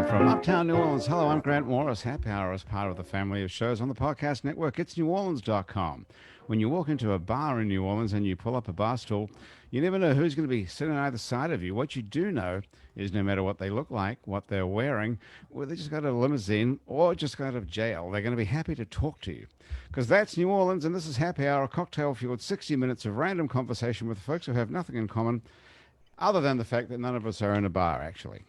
From Uptown New Orleans, hello, I'm Grant Morris. Happy Hour is part of the family of shows on the podcast network. It's neworleans.com. When you walk into a bar in New Orleans and you pull up a bar stool, you never know who's going to be sitting on either side of you. What you do know is no matter what they look like, what they're wearing, whether they just got out of a limousine or just got out of jail, they're going to be happy to talk to you. Because that's New Orleans, and this is Happy Hour, a cocktail-fueled 60 minutes of random conversation with folks who have nothing in common other than the fact that none of us are in a bar, actually.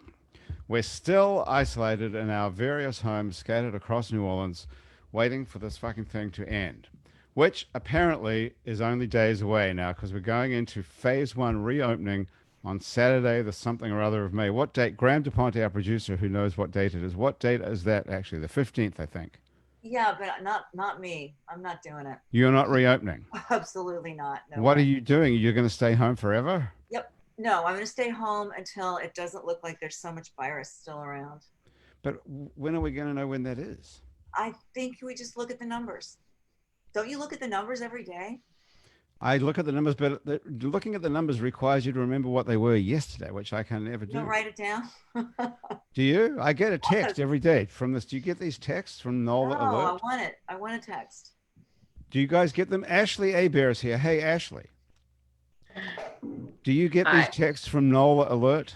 We're still isolated in our various homes scattered across New Orleans, waiting for this fucking thing to end, which apparently is only days away now because we're going into phase one reopening on Saturday, the something or other of May. What date? Graham DePonte, our producer, who knows what date it is. What date is that actually? The 15th, I think. Yeah, but not me. I'm not doing it. You're not reopening? Absolutely not. No what way. are you doing? You're going to stay home forever? Yep. No, I'm going to stay home until it doesn't look like there's so much virus still around. But when are we going to know when that is? I think we just look at the numbers. Don't you look at the numbers every day? I look at the numbers, but looking at the numbers requires you to remember what they were yesterday, which I can never do. Don't write it down. Do you? I get a text every day from this. Do you get these texts from NOLA No, Alert? I want it. I want a text. Do you guys get them? Ashley Abear is here. Hey, Ashley. Do you get these texts from NOLA Alert?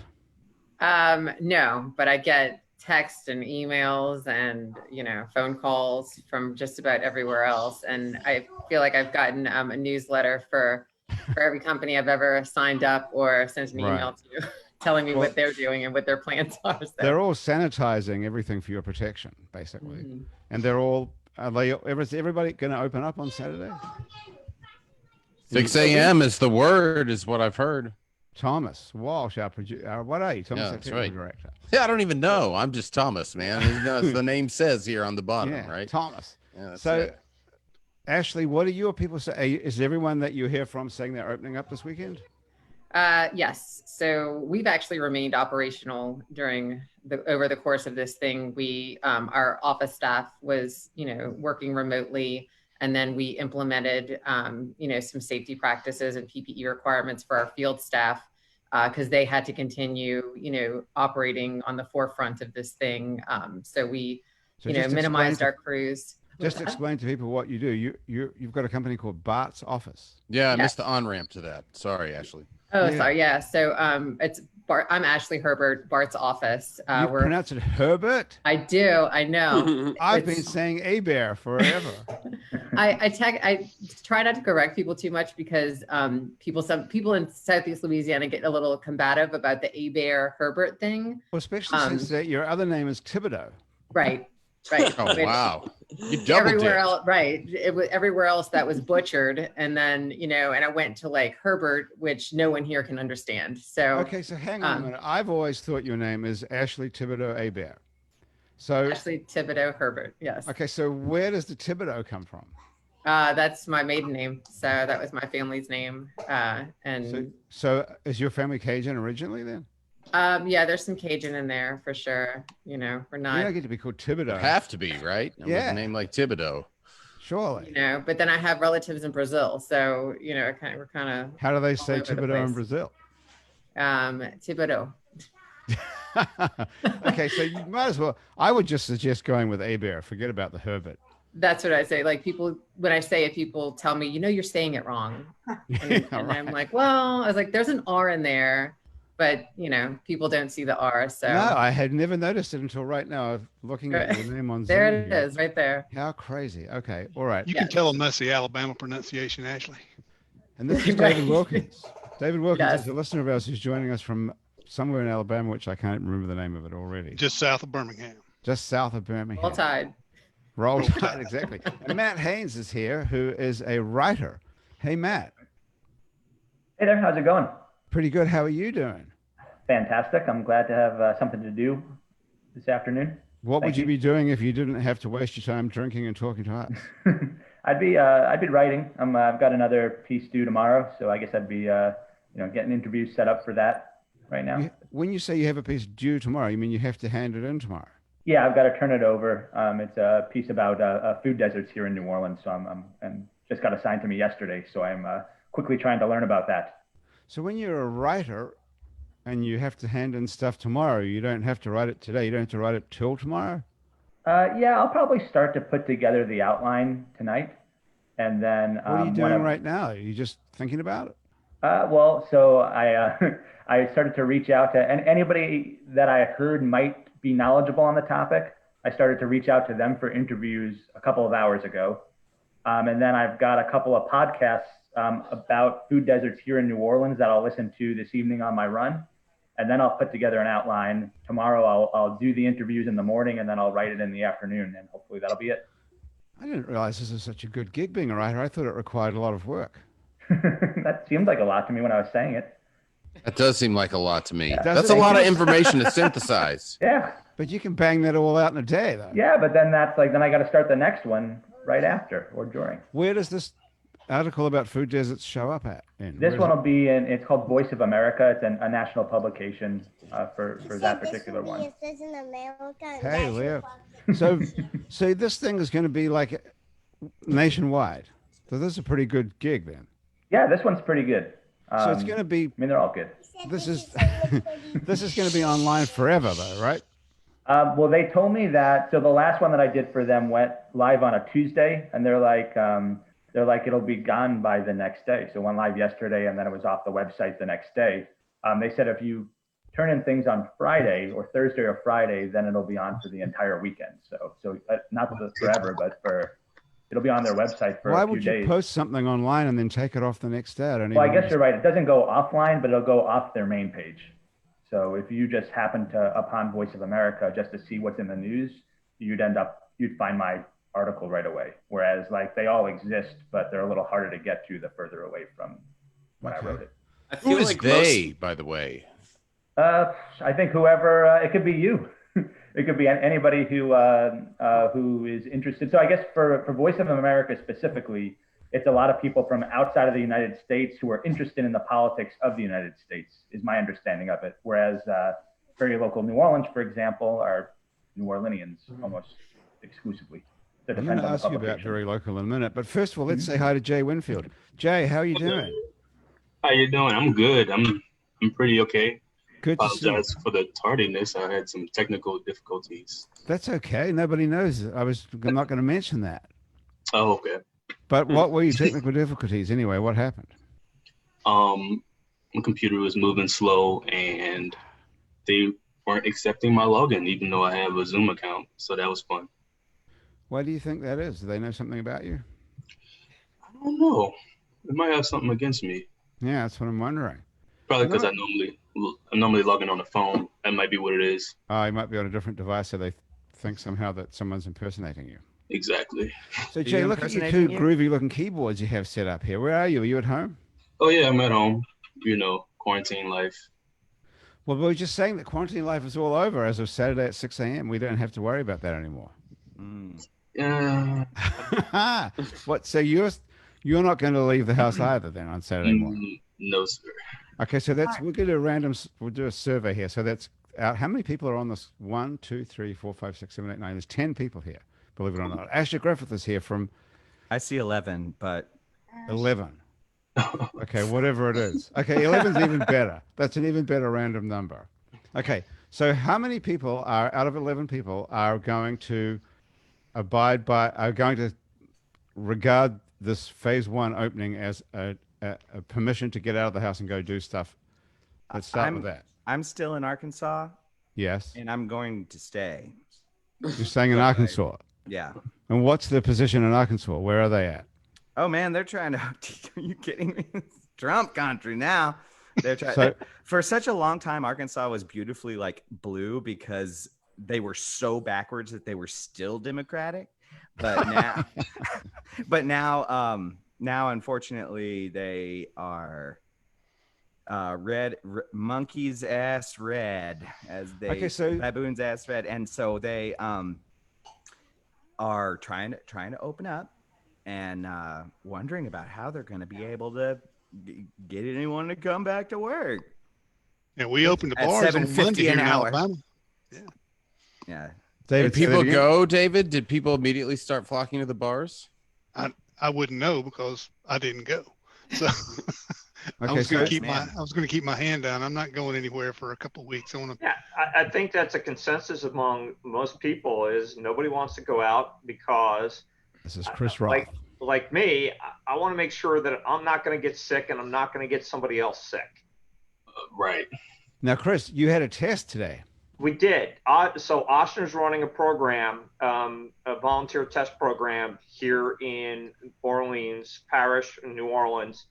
No, but I get texts and emails and, phone calls from just about everywhere else. And I feel like I've gotten a newsletter for every company I've ever signed up or sent an email to telling me what they're doing and what their plans are. So. They're all sanitizing everything for your protection, basically. Mm-hmm. And they're all, is everybody going to open up on Saturday? 6 a.m. is the word, is what I've heard. Thomas Walsh, our producer. What are you? Thomas, yeah, that's right. Director. Yeah, I don't even know. I'm just Thomas, man. As the name says here on the bottom, right? Thomas. Yeah, so, it. Ashley, what do your people say? Is everyone that you hear from saying they're opening up this weekend? Yes. So we've actually remained operational over the course of this thing. We, our office staff was, working remotely. And then we implemented, some safety practices and PPE requirements for our field staff because they had to continue, operating on the forefront of this thing. So we, minimized our crews. Just explain to people what you do. You've got a company called Bart's Office. Yeah, I missed the on-ramp to that. Sorry, Ashley. Oh, yeah. Sorry. Yeah. So it's Bart. I'm Ashley Herbert, Bart's Office. You pronounce it Herbert? I do. I know. I've been saying Abear forever. I try not to correct people too much because some people in Southeast Louisiana get a little combative about the Abear Herbert thing. Well, especially since your other name is Thibodeau. Right. Right. Oh, wow. You everywhere else, right. It was everywhere else that was butchered. And then, and I went to like Herbert, which no one here can understand. So, okay. So hang on a minute. I've always thought your name is Ashley Thibodeau Abear. So Ashley Thibodeau Herbert. Yes. Okay. So where does the Thibodeau come from? That's my maiden name. So that was my family's name. And so is your family Cajun originally then? Yeah, there's some Cajun in there for sure. We're not. You don't get to be called Thibodeau. Have to be, right? Yeah. With a name like Thibodeau. Surely. But then I have relatives in Brazil, so we're kind of. How do they say Thibodeau in Brazil? Thibodeau. Okay, so you might as well. I would just suggest going with Abear. Forget about the Herbert. That's what I say. Like people, when I say it, people tell me, you're saying it wrong, and I'm like, well, I was like, there's an R in there. But, people don't see the R. So no, I had never noticed it until right now. Looking at the name on Zoom. There it is, right there. How crazy. Okay. All right. You can tell them that's the Alabama pronunciation, Ashley. And this is David Wilkins. David Wilkins is a listener of ours who's joining us from somewhere in Alabama, which I can't remember the name of it already. Just south of Birmingham. Just south of Birmingham. Roll Tide. Roll Tide, exactly. And Matt Haines is here, who is a writer. Hey, Matt. Hey there. How's it going? Pretty good. How are you doing? Fantastic. I'm glad to have something to do this afternoon. What would you be doing if you didn't have to waste your time drinking and talking to us? I'd be writing. I've got another piece due tomorrow, so I guess I'd be getting interviews set up for that right now. When you say you have a piece due tomorrow, you mean you have to hand it in tomorrow? Yeah, I've got to turn it over. It's a piece about food deserts here in New Orleans, so I'm just got assigned to me yesterday, so I'm quickly trying to learn about that. So when you're a writer, and you have to hand in stuff tomorrow. You don't have to write it today. You don't have to write it till tomorrow. Yeah, I'll probably start to put together the outline tonight, and then What are you doing right now? Are you just thinking about it? Well, so I I started to reach out to anybody that I heard might be knowledgeable on the topic. I started to reach out to them for interviews a couple of hours ago, and then I've got a couple of podcasts about food deserts here in New Orleans that I'll listen to this evening on my run, and then I'll put together an outline. Tomorrow I'll do the interviews in the morning, and then I'll write it in the afternoon, and hopefully that'll be it. I didn't realize this is such a good gig being a writer. I thought it required a lot of work. That seemed like a lot to me when I was saying it. That does seem like a lot to me. Yeah. That's a lot of information to synthesize. Yeah. But you can bang that all out in a day, though. Yeah, but then that's like, then I got to start the next one right after or during. Where does this article about food deserts show up at? This one will be in, it's called Voice of America. It's a national publication for that particular one. Hey, Leo. So this thing is going to be like nationwide. So this is a pretty good gig then. Yeah, this one's pretty good. So it's going to be. I mean, they're all good. This is this is going to be online forever, though, right? Well, they told me that. So the last one that I did for them went live on a Tuesday, and they're like it'll be gone by the next day. So it went live yesterday, and then it was off the website the next day. They said if you turn in things on Friday or Thursday or Friday, then it'll be on for the entire weekend. So not forever, but it'll be on their website for Why a few days. would you post something online and then take it off the next day? I guess you're right. It doesn't go offline, but it'll go off their main page. So if you just happen to upon Voice of America just to see what's in the news, you'd find my article right away. Whereas like they all exist, but they're a little harder to get to the further away from when I wrote it. Who is they, by the way? I think whoever, it could be you. It could be anybody who is interested. So I guess for Voice of America specifically, it's a lot of people from outside of the United States who are interested in the politics of the United States, is my understanding of it. Whereas very local New Orleans, for example, are New Orleanians almost exclusively. So I'm going to ask you about very local in a minute. But first of all, let's say hi to Jay Winfield. Jay, how are you doing? How you doing? I'm good. I'm pretty okay. Good to see you. Apologize for the tardiness. I had some technical difficulties. That's okay. Nobody knows. I was not going to mention that. Oh, okay. But what were your technical difficulties anyway? What happened? My computer was moving slow and they weren't accepting my login, even though I have a Zoom account. So that was fun. Why do you think that is? Do they know something about you? I don't know. They might have something against me. Yeah, that's what I'm wondering. Probably because I normally log in on the phone. That might be what it is. Oh, you might be on a different device, so they think somehow that someone's impersonating you. Exactly. So, Jay, look at your two groovy-looking keyboards you have set up here. Where are you? Are you at home? Oh, yeah, I'm at home. You know, quarantine life. Well, we were just saying that quarantine life is all over as of Saturday at 6 a.m. We don't have to worry about that anymore. Yeah. What? So you're not going to leave the house either then on Saturday morning? No, sir. Okay, so we'll do a survey here. So that's out. How many people are on this? 1, 2, 3, 4, 5, 6, 7, 8, 9. There's 10 people here, believe it or not. Ashley Griffith is here from. I see 11, but 11. Okay, whatever it is. Okay, 11's even better. That's an even better random number. Okay, so how many people out of 11 people are going to regard this phase 1 opening as a permission to get out of the house and go do stuff? Let's start with that. I'm still in Arkansas. Yes. And I'm going to stay. You're staying in Arkansas? Yeah. And what's the position in Arkansas? Where are they at? Oh, man, they're trying to... Are you kidding me? It's Trump country now. They're trying... So, for such a long time, Arkansas was beautifully like blue because they were so backwards that they were still Democratic. But now... now, unfortunately, they are red, monkey's ass red, as they baboon's ass red, and so they are trying to open up and wondering about how they're going to be able to get anyone to come back to work. And we opened the bars on Monday here in Alabama. Yeah. Did people go, David? Did people immediately start flocking to the bars? I wouldn't know because I didn't go. So Okay, I was going to keep my hand down. I'm not going anywhere for a couple of weeks. Yeah, I think that's a consensus among most people is nobody wants to go out because this is Chris Roth. Like me, I want to make sure that I'm not going to get sick and I'm not going to get somebody else sick. Right. Now, Chris, you had a test today. We did. So Oshner's running a program, a volunteer test program here in Orleans Parish in New Orleans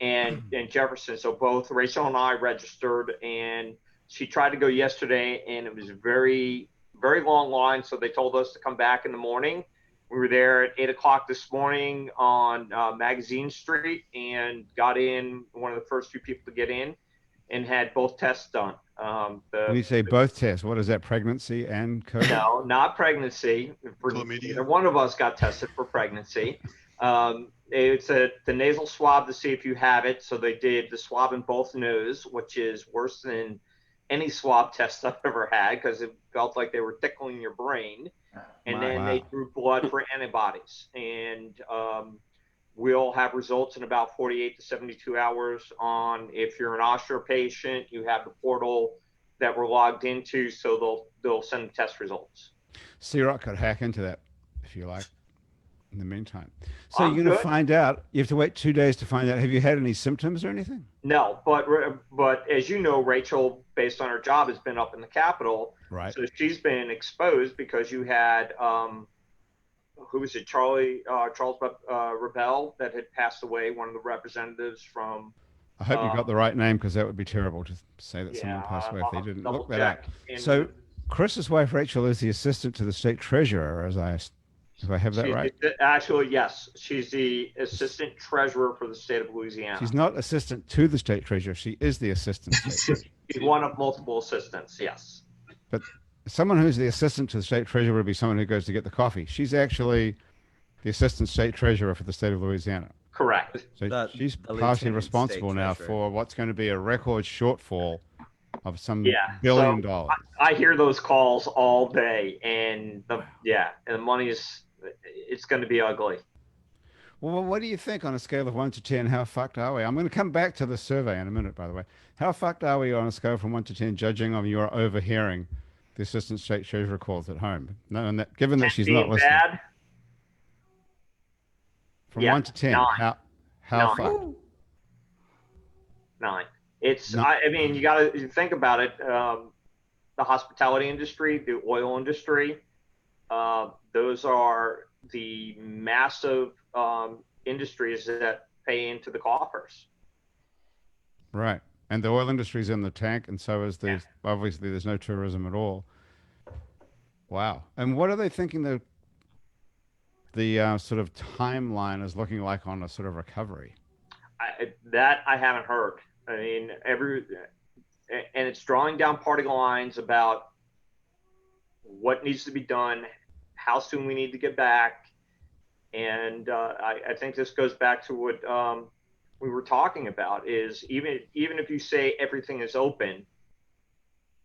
and in Jefferson. So both Rachel and I registered, and she tried to go yesterday, and it was very, very long line. So they told us to come back in the morning. We were there at 8 o'clock this morning on Magazine Street and got in, one of the first few people to get in, and had both tests done. When you say both tests, what is that, pregnancy and COVID? No, not pregnancy. Neither one of us got tested for pregnancy. It's the nasal swab to see if you have it. So they did the swab in both nose, which is worse than any swab test I've ever had because it felt like they were tickling your brain. And then they drew blood for antibodies. And we'll have results in about 48 to 72 hours on if you're an Oshner patient, you have the portal that we're logged into, so they'll send the test results. C-Rock could hack into that if you like in the meantime. So you're going to find out, you have to wait 2 days to find out. Have you had any symptoms or anything? No, but as you know, Rachel, based on her job, has been up in the Capitol. Right. So she's been exposed because you had who was it, Charles Rebel, that had passed away, one of the representatives from. I hope you got the right name, because that would be terrible to say that someone passed away if they didn't. Look that up. So Chris's wife, Rachel, is the assistant to the state treasurer, if I have that right? Actually, yes. She's the assistant treasurer for the state of Louisiana. She's not assistant to the state treasurer. She is the assistant state treasurer. She's one of multiple assistants, yes. But someone who's the assistant to the state treasurer would be someone who goes to get the coffee. She's actually the assistant state treasurer for the state of Louisiana. Correct. So she's partially responsible now for what's going to be a record shortfall of some $1 billion. I hear those calls all day, and the money it's going to be ugly. Well, what do you think on a scale of 1 to 10? How fucked are we? I'm going to come back to the survey in a minute, by the way. How fucked are we on a scale from 1 to 10, judging on your overhearing the assistant state treasurer calls at home? No, and given that she's not listening. Bad? From 1 to 10, 9. how fucked? 9. I mean, you got to think about it. The hospitality industry, the oil industry, those are the massive industries that pay into the coffers. Right. And the oil industry's in the tank, and so is obviously there's no tourism at all. Wow. And what are they thinking the sort of timeline is looking like on a sort of recovery? That I haven't heard. I mean, and it's drawing down party lines about what needs to be done, how soon we need to get back. And I think this goes back to what we were talking about is even if you say everything is open,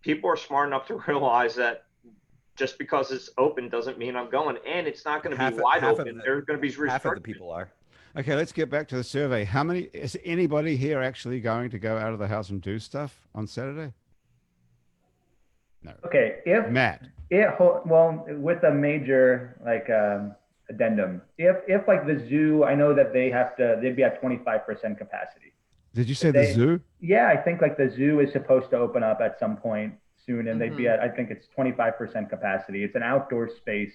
people are smart enough to realize that just because it's open doesn't mean I'm going. And it's not going to be wide open. There's going to be restrictions. Half of the people are. Okay, let's get back to the survey. Is anybody here actually going to go out of the house and do stuff on Saturday? No. Okay, Matt. Well, with a major addendum, if like the zoo, I know that they'd be at 25% capacity. Did you say the zoo? Yeah, I think like the zoo is supposed to open up at some point soon, and they'd be at, I think it's 25% capacity. It's an outdoor space.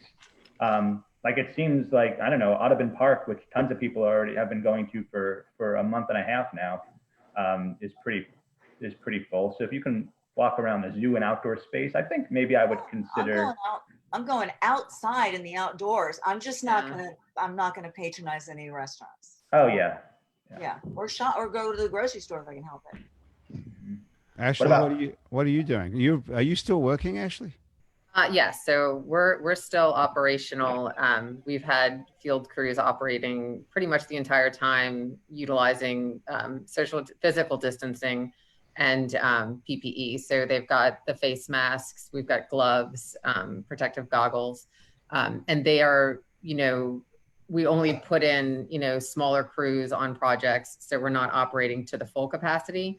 Like it seems like, I don't know, Audubon Park, which tons of people already have been going to for a month and a half now, is pretty full. So if you can walk around the zoo and outdoor space, I think maybe I would consider. I'm going outside in the outdoors. I'm just not gonna patronize any restaurants. Oh yeah. Yeah. Or go to the grocery store if I can help it. Ashley, what are you doing? Are you still working, Ashley? Yes, so we're still operational. We've had field crews operating pretty much the entire time, utilizing physical distancing and PPE. So they've got the face masks, we've got gloves, protective goggles, and they are, we only put in, smaller crews on projects. So we're not operating to the full capacity.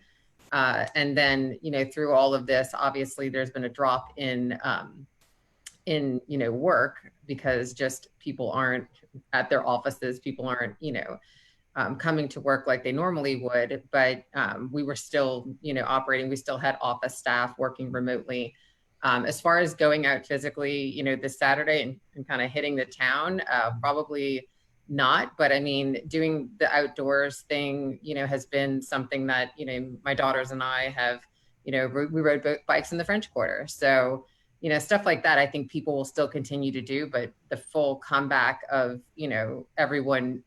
And then, through all of this, obviously there's been a drop in work, because just people aren't at their offices. People aren't, coming to work like they normally would, but we were still, operating. We still had office staff working remotely. As far as going out physically, this Saturday and kind of hitting the town, probably not. But I mean, doing the outdoors thing, has been something that, my daughters and I have, we rode bikes in the French Quarter. So, stuff like that, I think people will still continue to do, but the full comeback of, everyone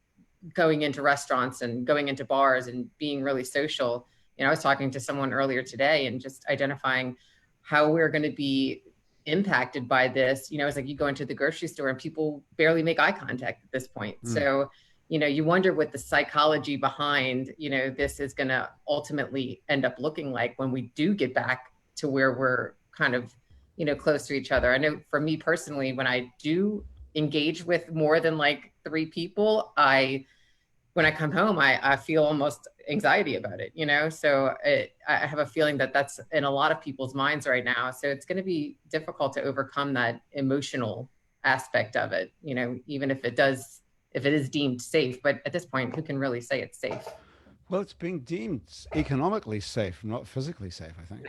going into restaurants and going into bars and being really social. I was talking to someone earlier today and just identifying how we're going to be impacted by this. It's like you go into the grocery store and people barely make eye contact at this point. So, you wonder what the psychology behind, this is going to ultimately end up looking like when we do get back to where we're kind of, close to each other. I know for me personally, when I do engage with more than like 3 people, when I come home, I feel almost anxiety about it, so I have a feeling that that's in a lot of people's minds right now. So it's going to be difficult to overcome that emotional aspect of it, even if it is deemed safe. But at this point, who can really say it's safe? Well, it's being deemed economically safe, not physically safe, I think.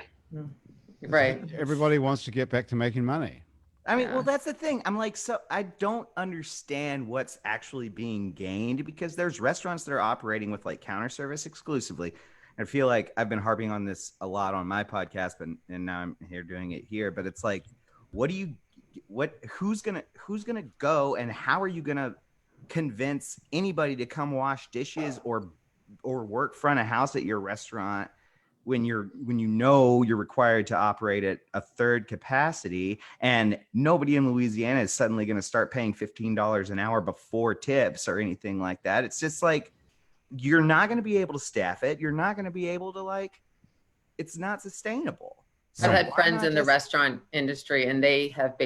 Right. Everybody wants to get back to making money. I mean, well, that's the thing. I'm like, so I don't understand what's actually being gained, because there's restaurants that are operating with like counter service exclusively. I feel like I've been harping on this a lot on my podcast, and now I'm here doing it here. But it's like, who's gonna go, and how are you gonna convince anybody to come wash dishes or work front of house at your restaurant when you're required to operate at a third capacity, and nobody in Louisiana is suddenly going to start paying $15 an hour before tips or anything like that. It's just like, you're not going to be able to staff it. You're not going to be able to it's not sustainable. So I've had friends in the restaurant industry, and they have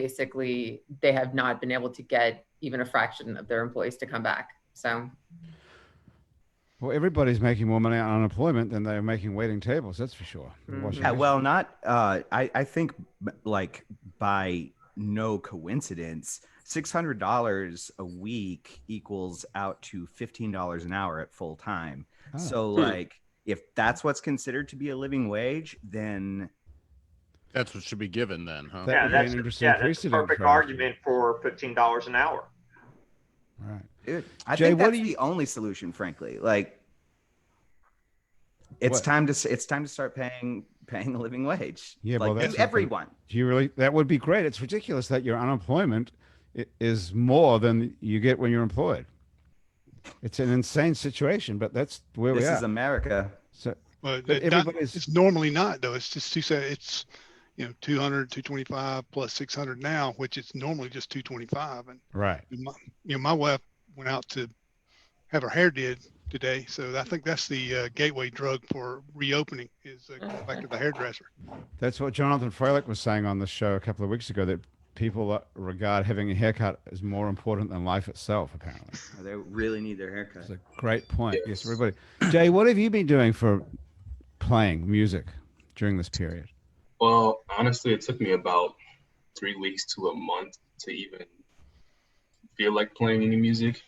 not been able to get even a fraction of their employees to come back. So. Well, everybody's making more money on unemployment than they're making waiting tables. That's for sure. Yeah, well, I think like by no coincidence, $600 a week equals out to $15 an hour at full time. Oh. So if that's what's considered to be a living wage, then that's what should be given then, huh? That's a perfect argument for $15 an hour. Right. Dude, I think that's the only solution, frankly. It's time to start paying a living wage. Yeah, well, that's everyone. Do you really? That would be great. It's ridiculous that your unemployment is more than you get when you're employed. It's an insane situation, but that's where we are. This is America. So, but it's normally not, though. It's just it's 200, 225 plus 600 now, which is normally just 225. And right. My wife went out to have her hair did today, so I think that's the gateway drug for reopening is go back to the hairdresser. That's what Jonathan Froelich was saying on the show a couple of weeks ago, that people regard having a haircut as more important than life itself, apparently. They really need their haircut. That's a great point. Yes, everybody. Jay, what have you been doing for playing music during this period? Well, honestly, it took me about 3 weeks to a month to even feel like playing any music,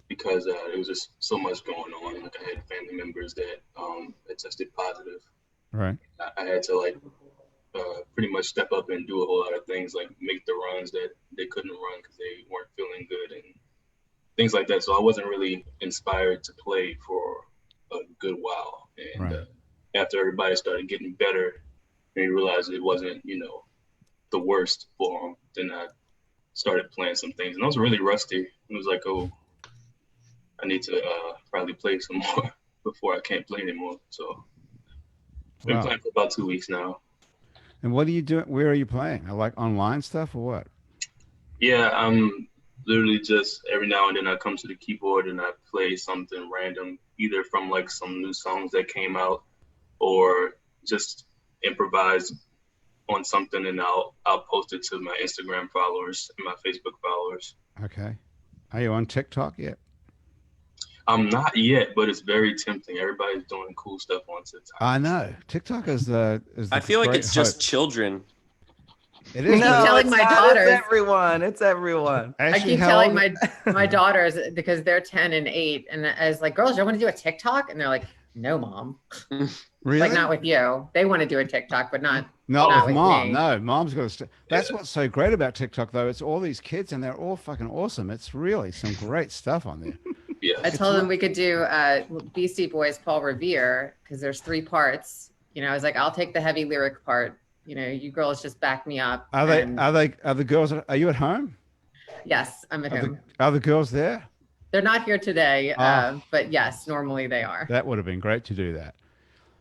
because it was just so much going on. Like, I had family members that had tested positive. Right. I had to pretty much step up and do a whole lot of things, like make the runs that they couldn't run because they weren't feeling good and things like that. So I wasn't really inspired to play for a good while. And after everybody started getting better and you realized it wasn't, the worst for them, then I started playing some things. And I was really rusty. It was like, oh, I need to probably play some more before I can't play anymore. So I've been playing for about 2 weeks now. And what are you doing? Where are you playing? Like online stuff or what? Yeah, I'm literally just every now and then I come to the keyboard and I play something random, either from some new songs that came out or just improvise on something, and I'll post it to my Instagram followers and my Facebook followers. Okay. Are you on TikTok yet? I'm not yet, but it's very tempting. Everybody's doing cool stuff on TikTok. I know. TikTok is the I feel like great it's just hope. children. It is. No, telling it's my not. daughters- It's everyone. It's everyone. I Actually, keep how telling old- my daughters, because they're 10 and 8, and I was like, girls, you want to do a TikTok? And they're like, no, mom. Really? Like, not with you. They want to do a TikTok, but not Not with mom. me. No, mom's got to. That's what's so great about TikTok, though. It's all these kids, and they're all fucking awesome. It's really some great stuff on there. Yeah. I told them we could do Beastie Boys, Paul Revere, because there's 3 parts. You know, I was like, I'll take the heavy lyric part. You know, you girls just back me up. Are the girls? Are you at home? Yes, I'm at home. Are the girls there? They're not here today, Ah. but yes, normally they are. That would have been great to do that.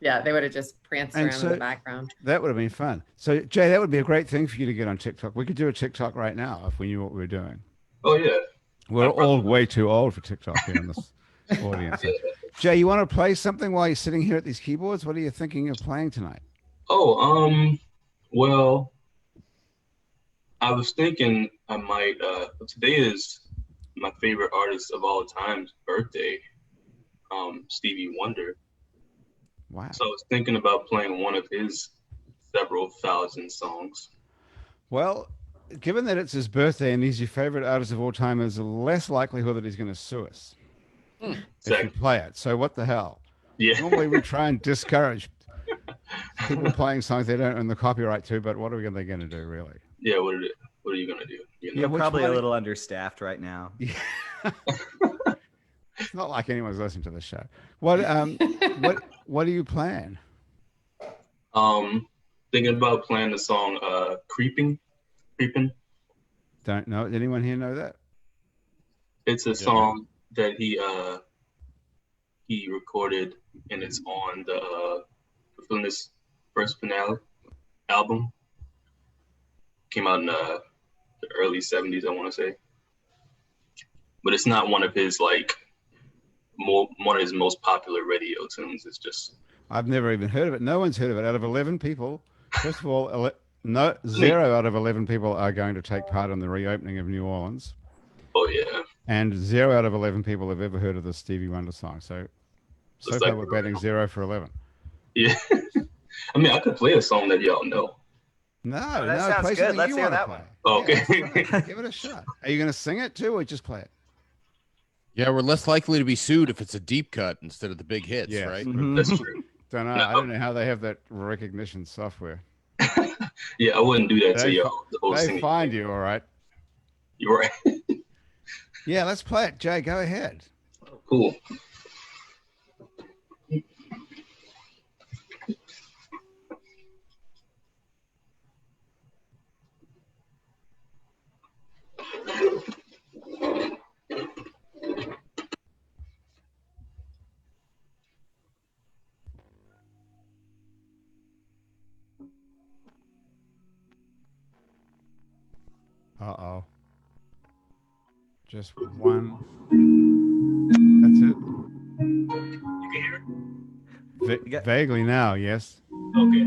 Yeah, they would have just pranced And around so- in the background. That would have been fun. So, Jay, that would be a great thing for you to get on TikTok. We could do a TikTok right now if we knew what we were doing. Oh yeah. We're all way too old for TikTok here in this audience. Jay, you want to play something while you're sitting here at these keyboards? What are you thinking of playing tonight? Oh, well, I was thinking I might, today is my favorite artist of all time's birthday, Stevie Wonder. Wow. So I was thinking about playing one of his several thousand songs. Well, given that it's his birthday and he's your favorite artist of all time, there's less likelihood that he's going to sue us if you Exactly. play it. So what the hell? Yeah. Normally we try and discourage people playing songs they don't own the copyright to, but what are they going to do, really? Yeah, what are you gonna do? You know? You're which probably one- a little understaffed right now. It's not like anyone's listening to the show. What are you playing? Thinking about playing the song Creeping. Don't know. Did anyone here know that? It's a song that he recorded, and it's on the Feeling first finale album. Came out in the early 70s, I want to say. But it's not one of his one of his most popular radio tunes. It's just I've never even heard of it. No one's heard of it. Out of 11 people, first of all, no 0 out of 11 people are going to take part in the reopening of New Orleans. oh yeah. And 0 out of 11 people have ever heard of the Stevie Wonder song. So It's far like- we're betting 0 for 11. Yeah. I mean, I could play a song that y'all know. No, that no, sounds play good. something Let's you hear wanna that play. one. Oh, okay. Yeah, that's right. Give it a shot. Are you going to sing it too, or just play it? Yeah, we're less likely to be sued if it's a deep cut instead of the big hits, Yes. right? Mhm. That's true. Don't know. No. I don't know how they have that recognition software. Yeah, I wouldn't do that to They y'all. The whole They singing. find you, all right. You're right. Yeah, let's play it. Jay, go ahead. Cool. Uh-oh. Just one. That's it. You can hear it? Vaguely now, yes. Okay.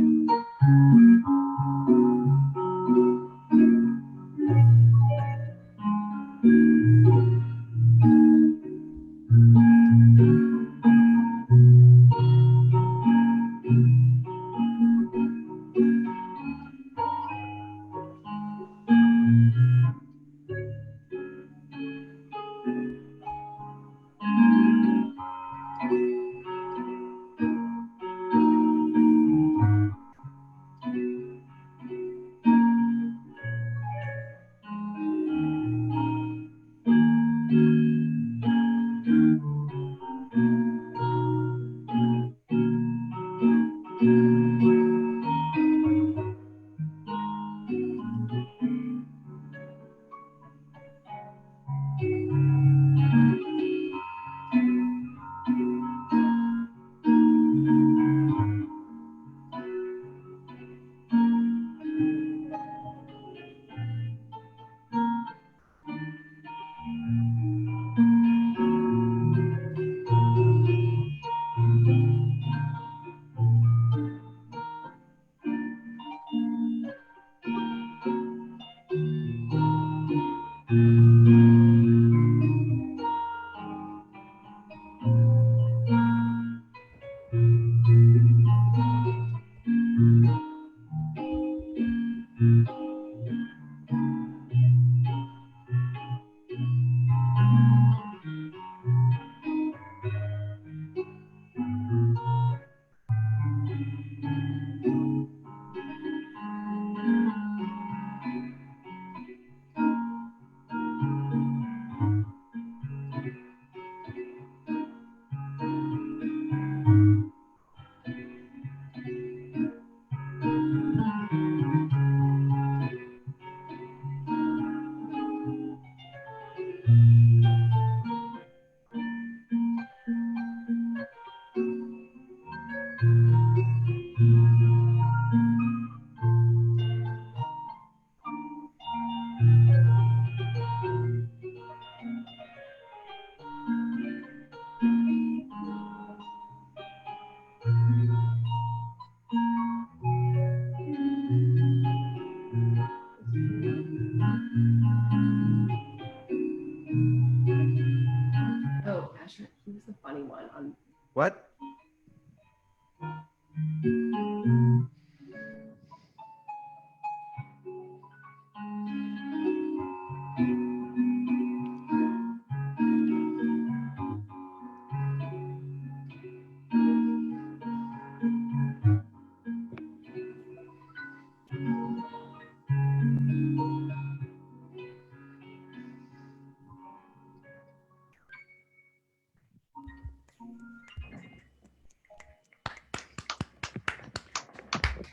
Oh, Asher, he was the funny one on. What?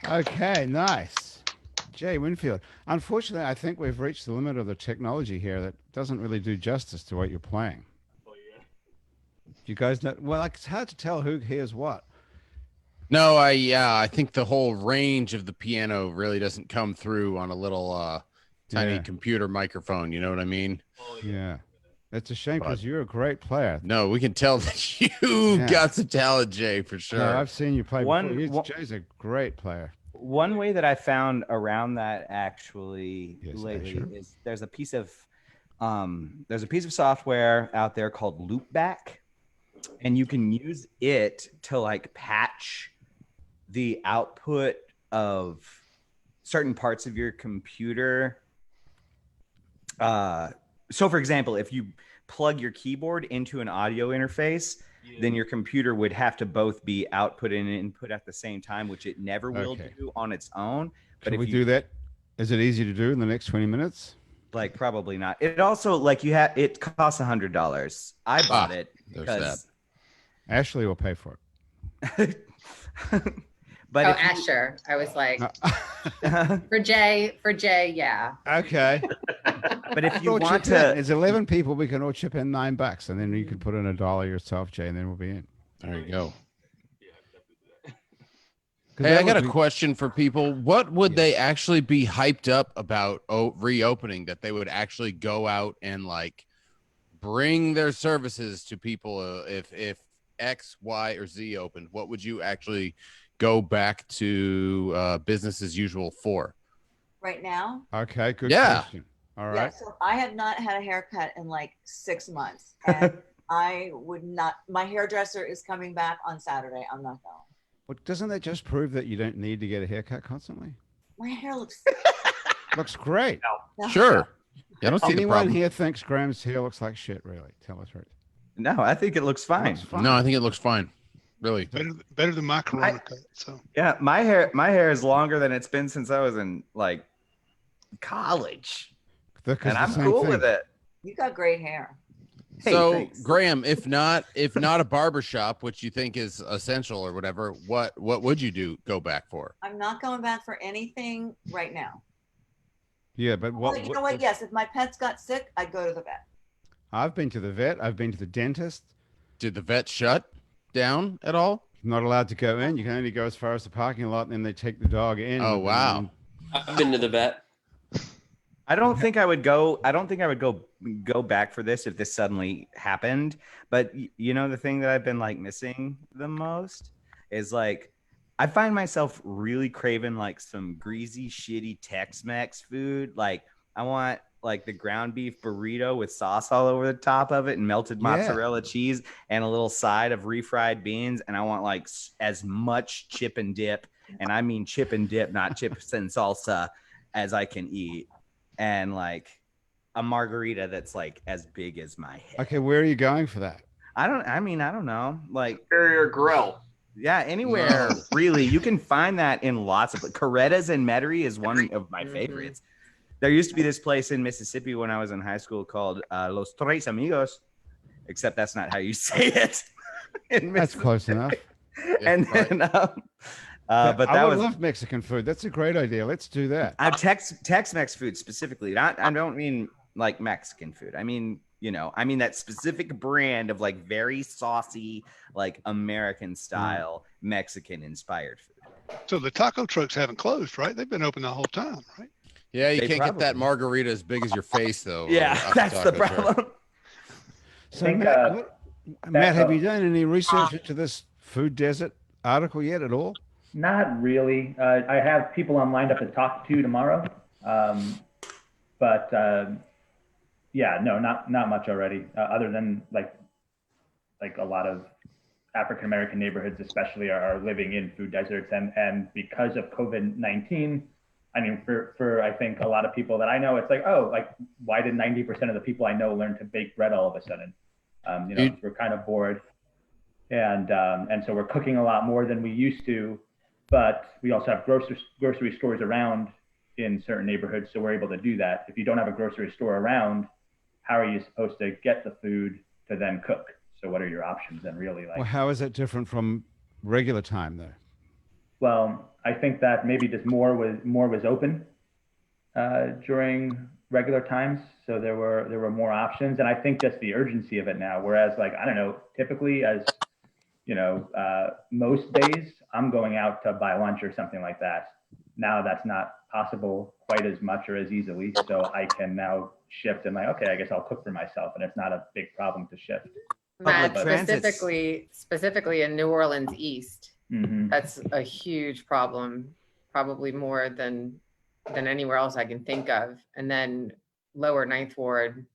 Okay, nice. Jay Winfield. Unfortunately, I think we've reached the limit of the technology here that doesn't really do justice to what you're playing. Oh yeah. You guys know? Well, like, it's hard to tell who hears what. No, I think the whole range of the piano really doesn't come through on a little tiny Yeah. computer microphone. You know what I mean? Oh Yeah. It's a shame because But- you're a great player. No, we can tell that you Yeah. got some talent, Jay, for sure. No, I've seen you play One- before. one- Jay's a great player. One way that I found around that actually Yes, lately Asher. is there's a piece of software out there called Loopback, and you can use it to like patch the output of certain parts of your computer. So for example, if you plug your keyboard into an audio interface, then your computer would have to both be output and input at the same time, which it never will Okay. do on its own. But Can if we you do that? Is it easy to do in the next 20 minutes? like, probably not. It also like it costs $100. I bought it there's because, Ashley will pay for it. but Oh, if you- Asher. I was like, for Jay, yeah. Okay. but if you We'll want chip in. to, There's 11 people. We can all chip in $9, and then you can put in $1 yourself, Jay, and then we'll be in. There you go. Yeah, definitely do that. 'Cause Hey, that I got would a be- question for people. What would Yes. they actually be hyped up about reopening, that they would actually go out and like bring their services to people? If X, Y, or Z opened, what would you actually go back to business as usual for? Right now, Okay, good Yeah. question. All yeah. right. So I have not had a haircut in like 6 months, and I would not. My hairdresser is coming back on Saturday. I'm not going. Well, doesn't that just prove that you don't need to get a haircut constantly? My hair looks. Looks great. No. Sure. Yeah, I don't see the Anyone problem. here thinks Graham's hair looks like shit, really? Tell the truth. no, I think it looks fine. Looks fine. No, I think it looks fine. Really. Better than my Corona cut. So Yeah, my hair is longer than it's been since I was in like college, Because and the I'm same cool thing. with it. You got great hair. Hey, So, thanks. Graham, if not a barber shop, which you think is essential or whatever, what would you go back for? I'm not going back for anything right now. Yeah, but what? Well, you know what? Yes, if my pets got sick, I'd go to the vet. I've been to the vet. I've been to the dentist. Did the vet shut down at all? Not allowed to go in. You can only go as far as the parking lot, and then they take the dog in. Oh, wow. and I've been to the vet. I don't think I would go back for this if this suddenly happened. But you know, the thing that I've been like missing the most is like I find myself really craving like some greasy, shitty Tex-Mex food. Like I want like the ground beef burrito with sauce all over the top of it and melted Yeah. mozzarella cheese and a little side of refried beans. And I want like as much chip and dip, and I mean chip and dip, not chips and salsa, as I can eat, and like a margarita that's like as big as my head. Okay, where are you going for that? I don't know. Like Superior Grill. Yeah, anywhere really. You can find that in lots of Coretta's in Metairie is one of my favorites. There used to be this place in Mississippi when I was in high school called Los Tres Amigos, except that's not how you say it. That's close enough. And then, but that I was love Mexican food. That's a great idea. Let's do that. Tex-Mex food specifically. I don't mean like Mexican food. I mean, that specific brand of like very saucy, like American style Mexican inspired food. So the taco trucks haven't closed, right? They've been open the whole time, right? Yeah, you They can't get that margarita as big as your face, though. That's the problem. So, Matt, have you done any research into this food desert article yet at all? Not really. I have people I'm lined up to talk to tomorrow. But yeah, no, not much already, other than like a lot of African American neighborhoods, especially, are living in food deserts, and because of COVID-19, I mean, for I think a lot of people that I know, it's like, oh, like why did 90% of the people I know learn to bake bread all of a sudden? We're kind of bored, and so we're cooking a lot more than we used to, but we also have grocery stores around in certain neighborhoods, so we're able to do that. If you don't have a grocery store around, how are you supposed to get the food to then cook? So what are your options then, really? Like, well, how is it different from regular time, though? Well, I think that maybe just more was open during regular times, so there were more options, and I think just the urgency of it now. Whereas, like, I don't know, typically, as most days I'm going out to buy lunch or something like that. Now that's not possible quite as much or as easily, so I can now shift and like, okay, I guess I'll cook for myself, and it's not a big problem to shift. Matt, specifically in New Orleans East, that's a huge problem, probably more than anywhere else I can think of. And then lower Ninth Ward.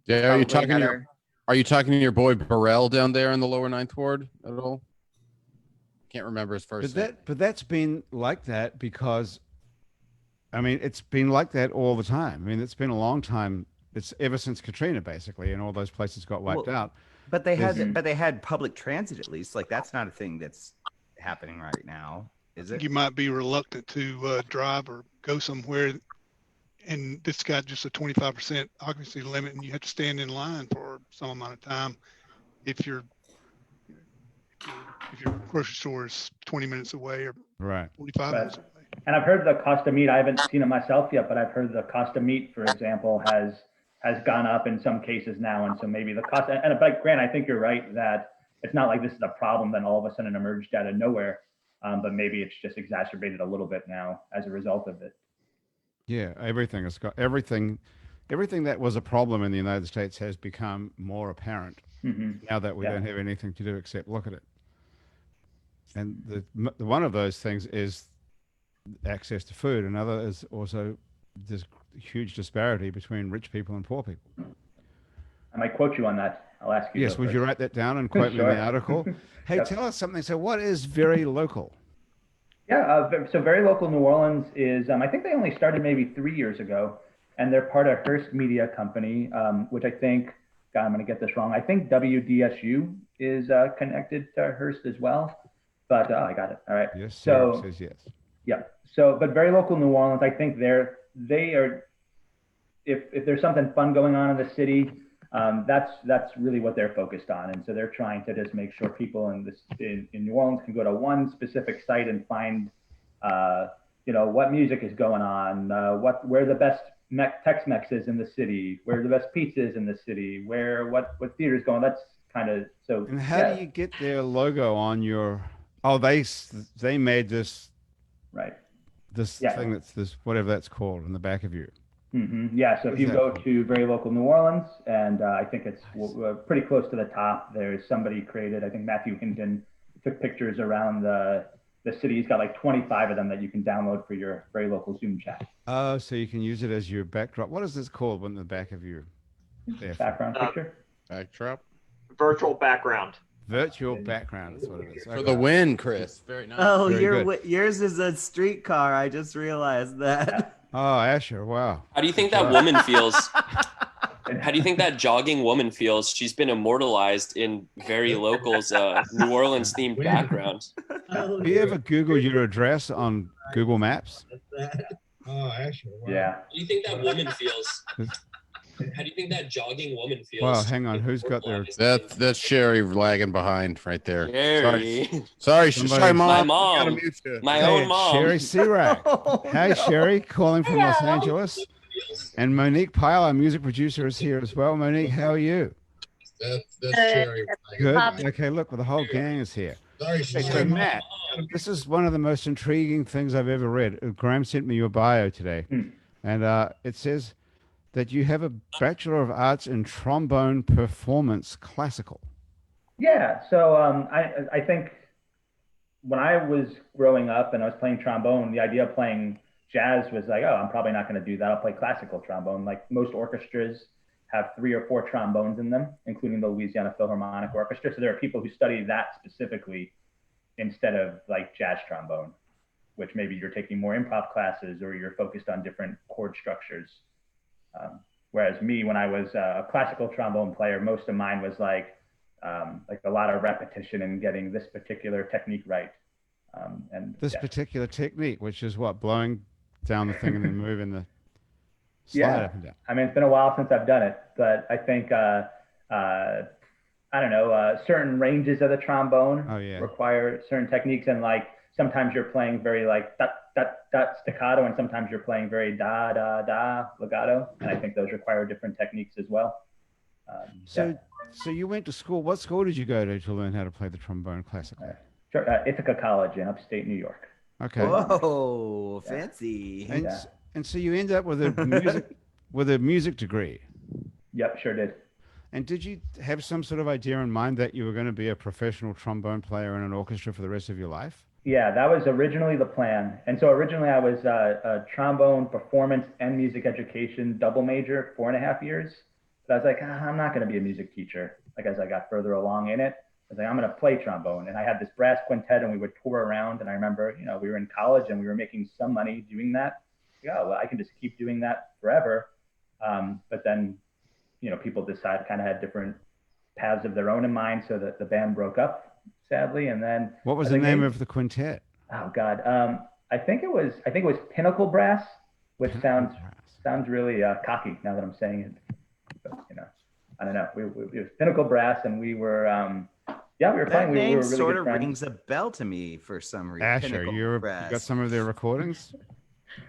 Yeah, are you talking to your boy Burrell down there in the lower Ninth Ward at all? Can't remember his first name. But that's been like that because, I mean, it's been like that all the time. I mean, it's been a long time. It's ever since Katrina, basically, and all those places got wiped out. But they had public transit at least. Like, that's not a thing that's happening right now, is it? You might be reluctant to drive or go somewhere, and this got just a 25% occupancy limit, and you have to stand in line for some amount of time if your grocery store is 20 minutes away or 45 minutes away. And I've heard the cost of meat. I haven't seen it myself yet, but I've heard the cost of meat, for example, has gone up in some cases now. And so maybe the cost, but Grant, I think you're right that it's not like this is a problem that all of a sudden emerged out of nowhere, but maybe it's just exacerbated a little bit now as a result of it. Yeah, everything that was a problem in the United States has become more apparent now that we don't have anything to do except look at it. And one of those things is access to food. Another is also this huge disparity between rich people and poor people. I might quote you on that. I'll ask you. Yes, would you write that down and quote me in the article? Hey, tell us something. So what is very local? Yeah, so Very Local New Orleans is, I think they only started maybe 3 years ago, and they're part of Hearst Media Company, which I think, God, I'm going to get this wrong. I think WDSU is connected to Hearst as well, but I got it. All right. Yes, so says yes. Yeah. So, but Very Local New Orleans, I think they are, if there's something fun going on in the city, that's really what they're focused on. And so they're trying to just make sure people in New Orleans can go to one specific site and find, what music is going on, where the best Tex-Mex is in the city, where the best pizza is in the city, what theater is going. That's kind of so. And how do you get their logo on your? Oh, they made this. Right. This thing that's this whatever that's called in the back of you. Yeah. So if you go to Very Local New Orleans, and I think it's pretty close to the top. There's somebody created. I think Matthew Hinton took pictures around the city. He's got like 25 of them that you can download for your Very Local Zoom chat. Oh, so you can use it as your backdrop. What is this called when the back of your background picture? Backdrop. Virtual background. Virtual background is what it is. For the win, Chris. Very nice. Oh, yours is a streetcar. I just realized that. Oh, Asher, wow. How do you think that woman feels? How do you think that jogging woman feels? She's been immortalized in very locals, New Orleans themed backgrounds. Do you ever Google your address on Google Maps? Oh, Asher. Wow. Yeah. How do you think that woman feels? How do you think that jogging woman feels? Well, hang on. Who's got their... That's Sherry lagging behind right there. Sherry. Sorry, Somebody- My mom. mom. Gotta mute you. My Hey, own it's mom. Sherry Searack. Oh, Hey, no. Sherry, calling from Los Hello. Angeles. And Monique Pyle, our music producer, is here as well. Monique, how are you? That's Sherry. Good. Okay, look, well, the whole gang is here. Sorry, Hey, she's so Matt, this is one of the most intriguing things I've ever read. Graham sent me your bio today, and it says that you have a Bachelor of Arts in Trombone Performance Classical. Yeah. So I think when I was growing up and I was playing trombone, the idea of playing jazz was like, oh, I'm probably not going to do that. I'll play classical trombone. Like most orchestras have 3 or 4 trombones in them, including the Louisiana Philharmonic Orchestra. So there are people who study that specifically instead of like jazz trombone, which maybe you're taking more improv classes or you're focused on different chord structures. Whereas me, when I was a classical trombone player, most of mine was like a lot of repetition and getting this particular technique right. And This particular technique, which is what, blowing down the thing and then moving the slide Yeah. up and down. I mean, it's been a while since I've done it, but I think I don't know, certain ranges of the trombone require certain techniques, and like sometimes you're playing very like da da da staccato, and sometimes you're playing very da da da legato, and I think those require different techniques as well. So you went to school. What school did you go to learn how to play the trombone classically? Ithaca College in upstate New York. Okay. Whoa, fancy. And so you end up with a music degree. Yep, sure did. And did you have some sort of idea in mind that you were going to be a professional trombone player in an orchestra for the rest of your life? Yeah, that was originally the plan. And so originally I was a trombone performance and music education double major, 4.5 years. But I was like, I'm not going to be a music teacher. Like as I got further along in it, I was like, I'm going to play trombone. And I had this brass quintet and we would tour around. And I remember, we were in college and we were making some money doing that. Like, oh, well, I can just keep doing that forever. But then, people kind of had different paths of their own in mind. So that the band broke up, sadly. And then what was the name of the quintet? Oh God. I think it was Pinnacle Brass, which sounds really cocky now that I'm saying it. But, I don't know. It was Pinnacle Brass, and we were, we were That playing. name We were really sort good of friends. rings a bell to me for some reason. Asher, Pinnacle you Brass. got some of their recordings?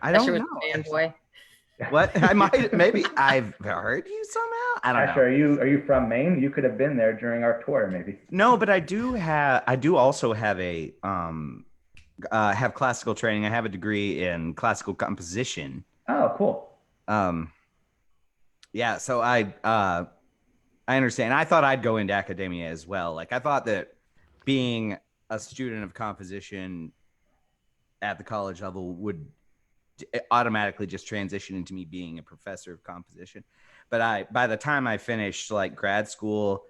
I don't Asher know. was a fanboy. What? I might, maybe I've heard you somehow. I don't Asher, know. are you from Maine? You could have been there during our tour, maybe. No, but I do also have a have classical training. I have a degree in classical composition. Oh, cool. Yeah, so I understand. I thought I'd go into academia as well. Like I thought that being a student of composition at the college level would automatically just transition into me being a professor of composition. But by the time I finished like grad school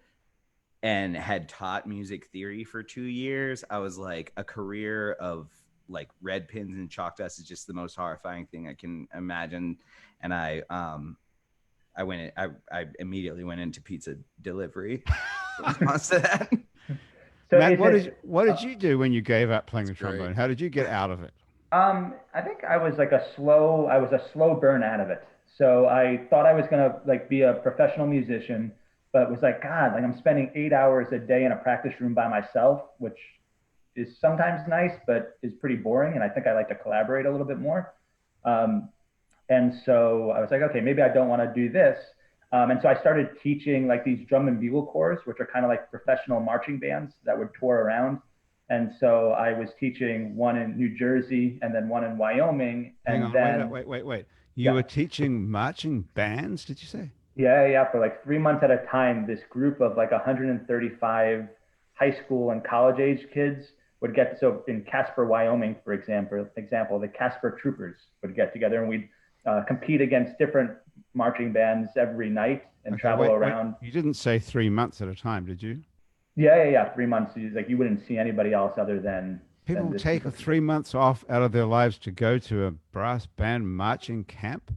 and had taught music theory for 2 years, I was like, a career of like red pins and chalk dust is just the most horrifying thing I can imagine. And I immediately went into pizza delivery in response to that. So Matt, what did you do when you gave up playing the great. trombone? How did you get out of it? I think I was a slow burn out of it. So I thought I was gonna like be a professional musician, but was like, God, like I'm spending 8 hours a day in a practice room by myself, which is sometimes nice, but is pretty boring. And I think I like to collaborate a little bit more. And so I was like, okay, maybe I don't want to do this. And so I started teaching like these drum and bugle corps, which are kind of like professional marching bands that would tour around. And so I was teaching one in New Jersey and then one in Wyoming. Hang And on, then wait. You were teaching marching bands, did you say? Yeah, for like 3 months at a time, this group of like 135 high school and college age kids would get, so in Casper, Wyoming, for example, the Casper Troopers would get together and we'd compete against different marching bands every night and travel around. You didn't say 3 months at a time, did you? Yeah. 3 months. Like you wouldn't see anybody else other than People take 3 months off out of their lives to go to a brass band marching camp.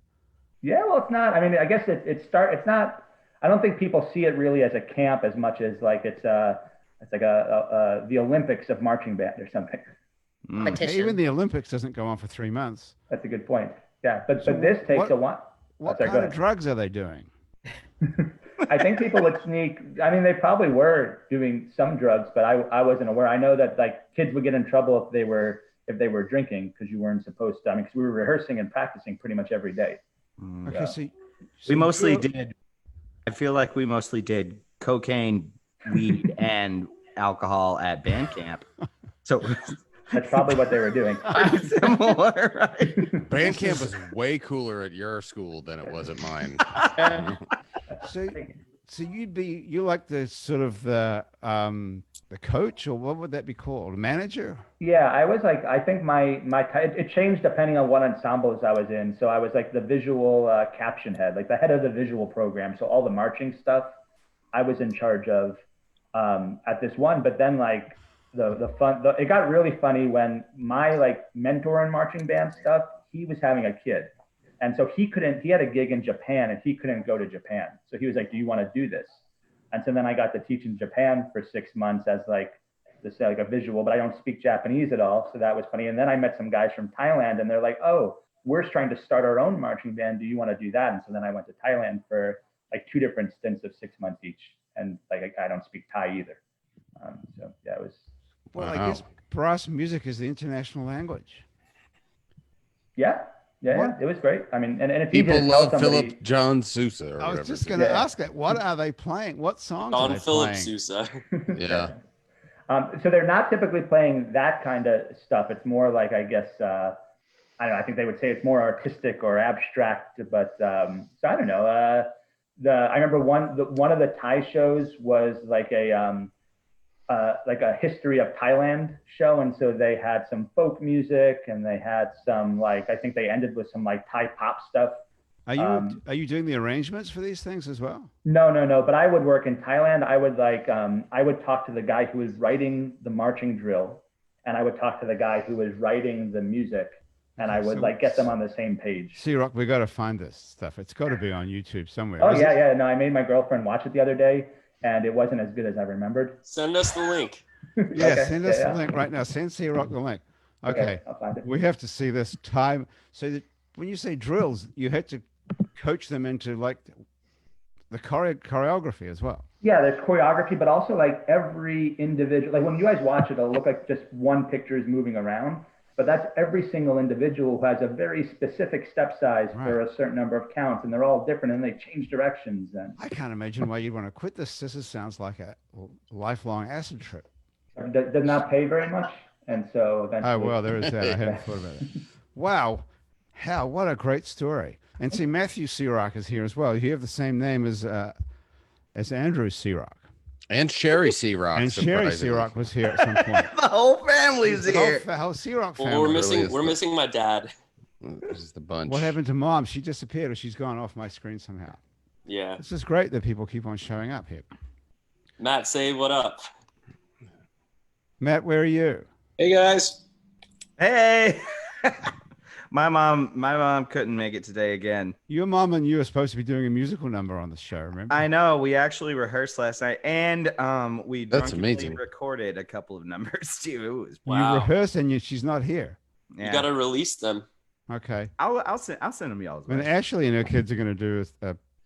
Yeah, well, it's not. I mean, I guess it's not. I don't think people see it really as a camp as much as like it's like the Olympics of marching band or something. Even the Olympics doesn't go on for 3 months. That's a good point. Yeah, but this takes a while. What kind of drugs are they doing? I think people would sneak. I mean, they probably were doing some drugs, but I wasn't aware. I know that like kids would get in trouble if they were drinking because you weren't supposed to. I mean, because we were rehearsing and practicing pretty much every day. Okay, so we mostly did. I feel like we mostly did cocaine, weed, and alcohol at band camp. So that's probably what they were doing. Similar, right? Band camp was way cooler at your school than it was at mine. So you're like the sort of the coach, or what would that be called? Manager? Yeah, I was like, I think it changed depending on what ensembles I was in. So I was like the visual caption head, like the head of the visual program. So all the marching stuff I was in charge of at this one. But then like it got really funny when my like mentor in marching band stuff, he was having a kid. And so he had a gig in Japan and he couldn't go to Japan. So he was like, do you want to do this? And so then I got to teach in Japan for 6 months as like a visual, but I don't speak Japanese at all. So that was funny. And then I met some guys from Thailand and they're like, oh, we're trying to start our own marching band. Do you want to do that? And so then I went to Thailand for like 2 different stints of 6 months each. And like, I don't speak Thai either. So yeah, it was. Well, I guess brass music is the international language. Yeah. Yeah, it was great. I mean, and if people love Philip John Sousa. I was just going to ask that. What are they playing? What songs are they Philip playing? Sousa. Yeah. So they're not typically playing that kind of stuff. It's more like, I guess, I don't know. I think they would say it's more artistic or abstract. But so I don't know. I remember one of the Thai shows was like a history of Thailand show, and so they had some folk music and they had some like I think they ended with some like Thai pop stuff. Are you doing the arrangements for these things as well? No. But I would work in Thailand. I would I would talk to the guy who was writing the marching drill, and I would talk to the guy who was writing the music, and I would like get them on the same page. C-Rock, we got to find this stuff. It's got to be on YouTube somewhere. Oh yeah. No, I made my girlfriend watch it the other day. And it wasn't as good as I remembered. Send us the link. Yeah, okay. Send us the link right now. Send C-Rock the link. Okay. I'll find it. We have to see this time. So that when you say drills, you had to coach them into like the choreography as well. Yeah, there's choreography, but also like every individual, like when you guys watch it, it'll look like just one picture is moving around. But that's every single individual who has a very specific step size for a certain number of counts, and they're all different, and they change directions. And I can't imagine why you'd want to quit this. This sounds like a lifelong acid trip. Does not pay very much, and so eventually. Oh well, there is that. I hadn't thought about it. Wow, Hal, what a great story! And see, Matthew C-Rock is here as well. You have the same name as Andrew C-Rock. And Sherry C-Rock. And Sherry C-Rock was here at some point. The whole family's here. The whole C-Rock family. Well, we're missing my dad. This is the bunch. What happened to Mom? She disappeared, or she's gone off my screen somehow. Yeah. This is great that people keep on showing up here. Matt, say what up. Matt, where are you? Hey guys. Hey. My mom couldn't make it today again. Your mom and you are supposed to be doing a musical number on the show, remember? I know. We actually rehearsed last night, and we That's amazing. recorded a couple of numbers too. It was You rehearsed and she's not here. Yeah. You got to release them. Okay. I'll send them y'all. And Ashley and her kids are going to do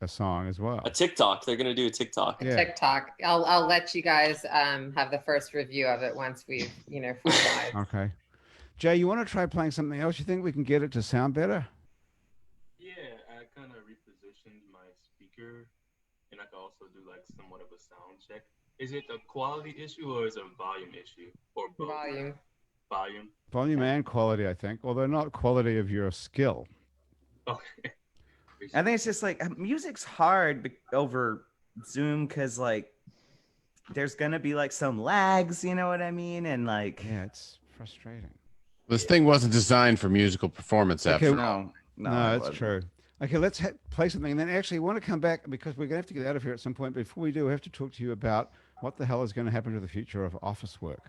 a song as well. A TikTok. They're going to do a TikTok. Yeah. TikTok. I'll let you guys have the first review of it once we've finalized. Okay. Jay, you want to try playing something else? You think we can get it to sound better? Yeah, I kind of repositioned my speaker, and I can also do like somewhat of a sound check. Is it a quality issue or is it a volume issue or both? Volume. Volume and quality, I think, although not quality of your skill. Okay. I think it's just like music's hard over Zoom because like there's gonna be like some lags, you know what I mean? And like it's frustrating. This thing wasn't designed for musical performance after all. No, that's true. Okay, let's play something. And then actually I want to come back because we're going to have to get out of here at some point. But before we do, we have to talk to you about what the hell is going to happen to the future of office work.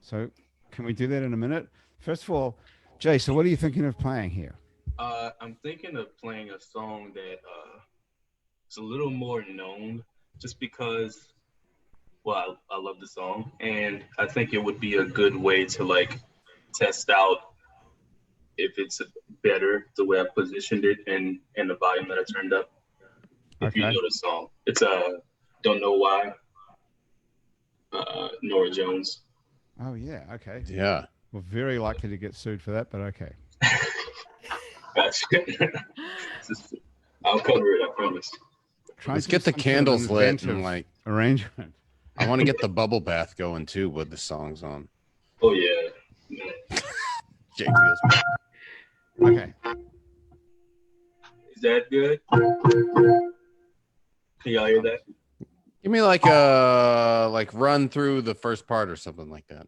So Can we do that in a minute? First of all, Jay, so what are you thinking of playing here? I'm thinking of playing a song that is a little more known, just because, well, I love the song, and I think it would be a good way to like test out if it's better the way I positioned it and the volume that I turned up. If you know the song, it's Don't Know Why, Nora Jones. Oh yeah, okay. Yeah. We're very likely to get sued for that, but okay. I'll cover it, I promise. Let's get the candles lit and like arrangement. I want to get the bubble bath going too with the songs on. Oh yeah. Jay feels. Okay. Is that good? Can y'all hear that? Give me like run through the first part or something like that.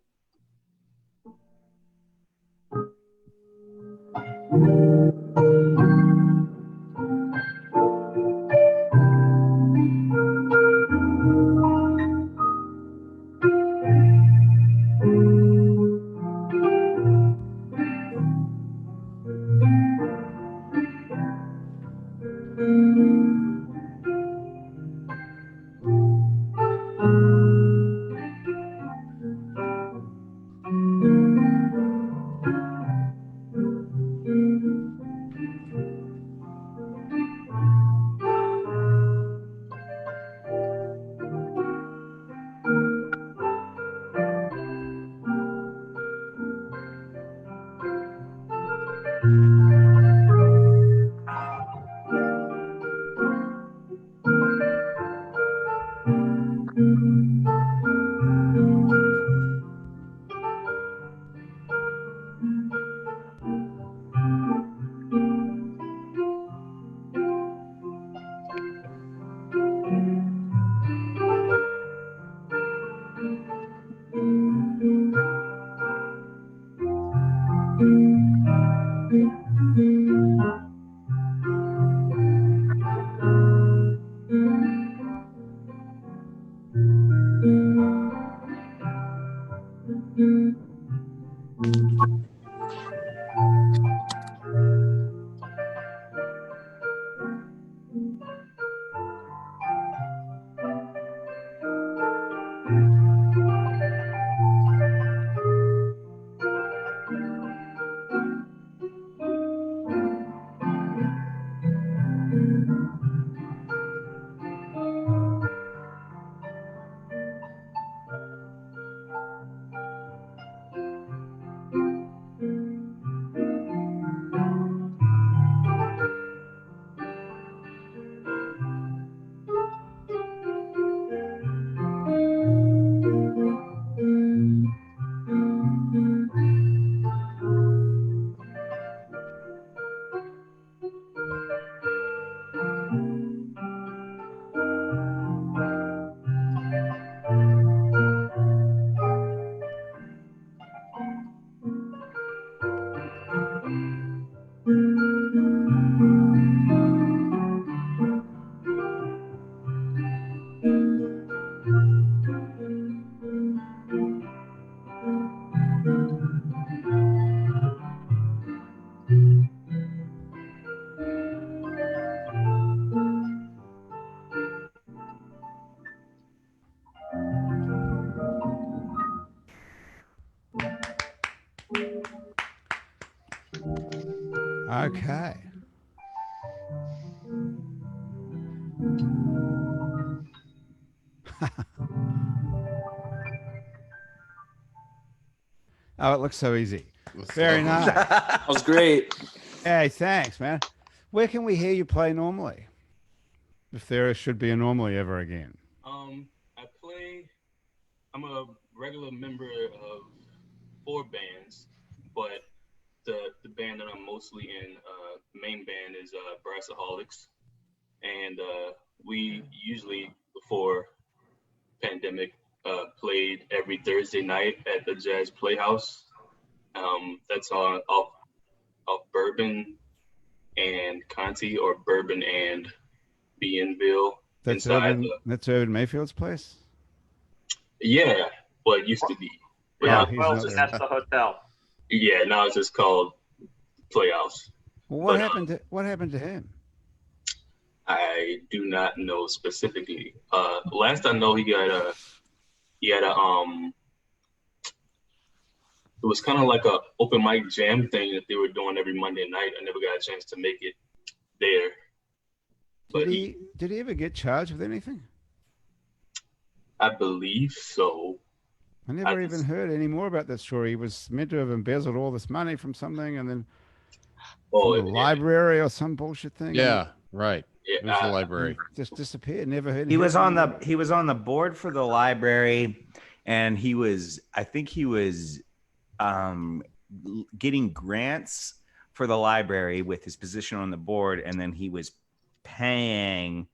Okay. Oh, it looks so easy. Very nice. That was great. Hey, thanks, man. Where can we hear you play normally? If there should be a normally ever again. I'm a regular member of 4 bands, but the band that I'm mostly in, main band is Brassaholics. And we usually, before pandemic, played every Thursday night at the Jazz Playhouse. That's off Bourbon and Conti, or Bourbon and Bienville. That's Urban Mayfield's place? Yeah, well, it used to be. Yeah, he's Wells, not and there. that's the hotel. yeah. Now it's just called Playhouse. Well, what But, happened to him? I do not know specifically. Last I know, he had a it was kind of like a open mic jam thing that they were doing every Monday night. I never got a chance to make it there. But Did he ever get charged with anything? I believe so. I never even heard any more about that story. He was meant to have embezzled all this money from something, and then from the library or some bullshit thing. Yeah, right. It was the and library. just disappeared. Never heard. He was on the board for the library, and I think he was getting grants for the library with his position on the board, and then he was paying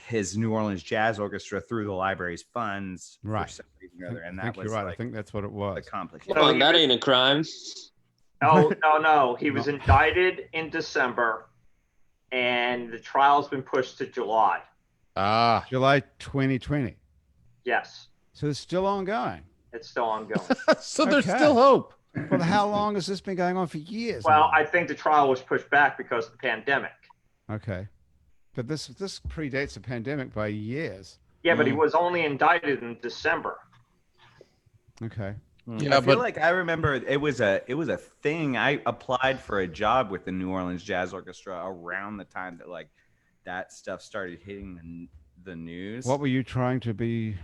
his New Orleans Jazz Orchestra through the library's funds Right. for some reason or other, and I that think was you're right. like I think that's what it was. the complication. Come on, that ain't a crime. No. He was indicted in December, and the trial's been pushed to July. July 2020. Yes, So it's still ongoing. it's still ongoing. So there's Okay. still hope. Well, how long has this been going on for years? Well, I think the trial was pushed back because of the pandemic. Okay, but this predates the pandemic by years. Yeah, but he was only indicted in December. Okay. I feel like I remember it was a thing. I applied for a job with the New Orleans Jazz Orchestra around the time that like that stuff started hitting the news. What were you trying to be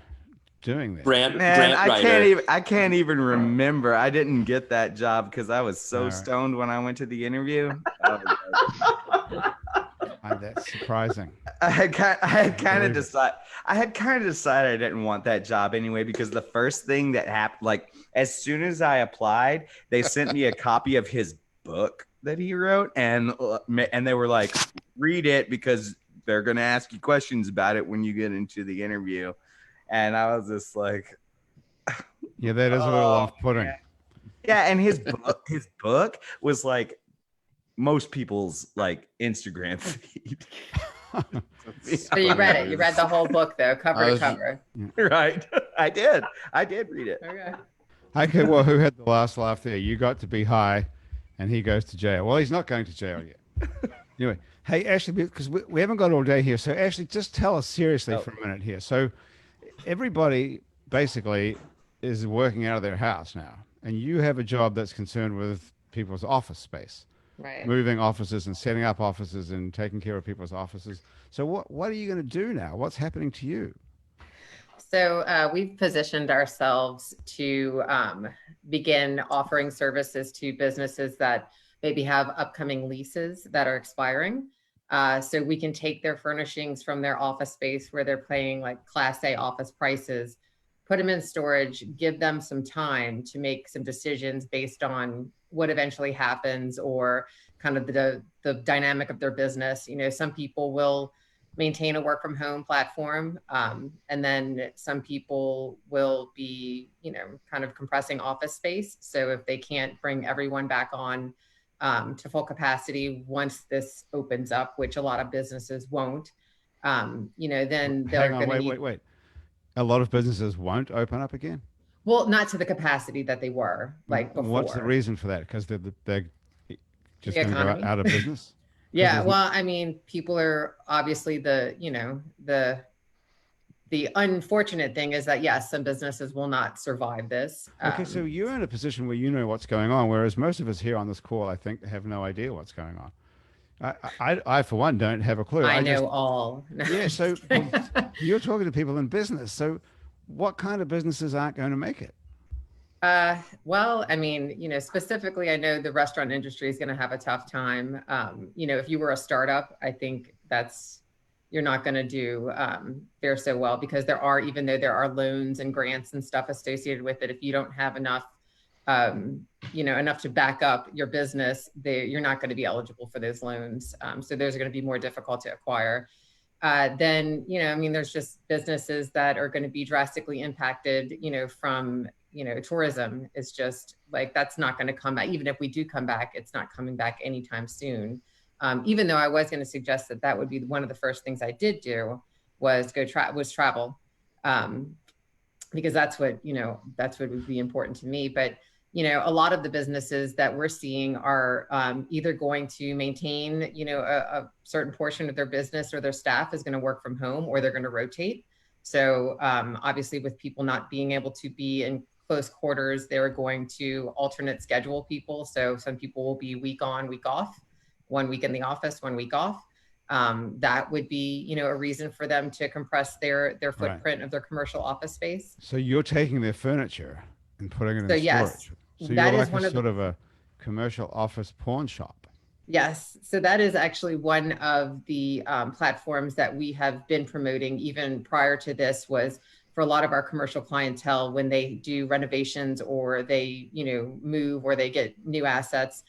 doing there? Grant I can't even remember. I didn't get that job because I was so stoned when I went to the interview. That's surprising. I had kind of decided I didn't want that job anyway, because the first thing that happened, like as soon as I applied, they sent me a copy of his book that he wrote, and they were like, read it because they're going to ask you questions about it when you get into the interview. And I was just like, yeah, that is a little off-putting. Yeah, and his book was like most people's like Instagram feed. So you read it. You read the whole book though, cover to cover. Right. I did read it. Okay. Well, who had the last laugh there? You got to be high, and he goes to jail. Well, he's not going to jail yet. Anyway, hey, Ashley, because we haven't got all day here, so Ashley, just tell us seriously for a minute here. So everybody basically is working out of their house now, and you have a job that's concerned with people's office space. Right. Moving offices and setting up offices and taking care of people's offices. So what are you going to do now? What's happening to you? So we've positioned ourselves to begin offering services to businesses that maybe have upcoming leases that are expiring. So we can take their furnishings from their office space where they're paying like Class A office prices, put them in storage, give them some time to make some decisions based on what eventually happens or kind of the dynamic of their business. You know, some people will maintain a work from home platform. And then some people will be, you know, kind of compressing office space. So if they can't bring everyone back on to full capacity once this opens up, which a lot of businesses won't, you know, then they're going to wait. A lot of businesses won't open up again? Well, not to the capacity that they were like before. What's the reason for that? Because they're just going to go out of business? Yeah, well, I mean, people are obviously the unfortunate thing is that, yes, some businesses will not survive this. Okay, so you're in a position where you know what's going on, whereas most of us here on this call, I think, have no idea what's going on. I for one, don't have a clue. I know all. Yeah, so you're talking to people in business. So what kind of businesses aren't going to make it? Well, I mean, you know, specifically, I know the restaurant industry is going to have a tough time. You know, if you were a startup, I think you're not going to do fare so well, because even though there are loans and grants and stuff associated with it, if you don't have enough, you know, enough to back up your business, you're not going to be eligible for those loans. So those are going to be more difficult to acquire. Then, you know, I mean, there's just businesses that are going to be drastically impacted, you know, from, you know, tourism is just like, that's not going to come back. Even if we do come back, it's not coming back anytime soon. Even though I was going to suggest that would be one of the first things I did do was travel. because that's what would be important to me. But a lot of the businesses that we're seeing are either going to maintain, a certain portion of their business, or their staff is going to work from home, or they're going to rotate. So obviously, with people not being able to be in close quarters, they're going to alternate schedule people. So some people will be week on, week off, 1 week in the office, 1 week off. That would be, a reason for them to compress their footprint of their commercial office space. So you're taking their furniture and putting it in storage. Yes, So that you're is like one of sort of a commercial office pawn shop. Yes, so that is actually one of the platforms that we have been promoting even prior to this, was for a lot of our commercial clientele when they do renovations or they, move or they get new assets.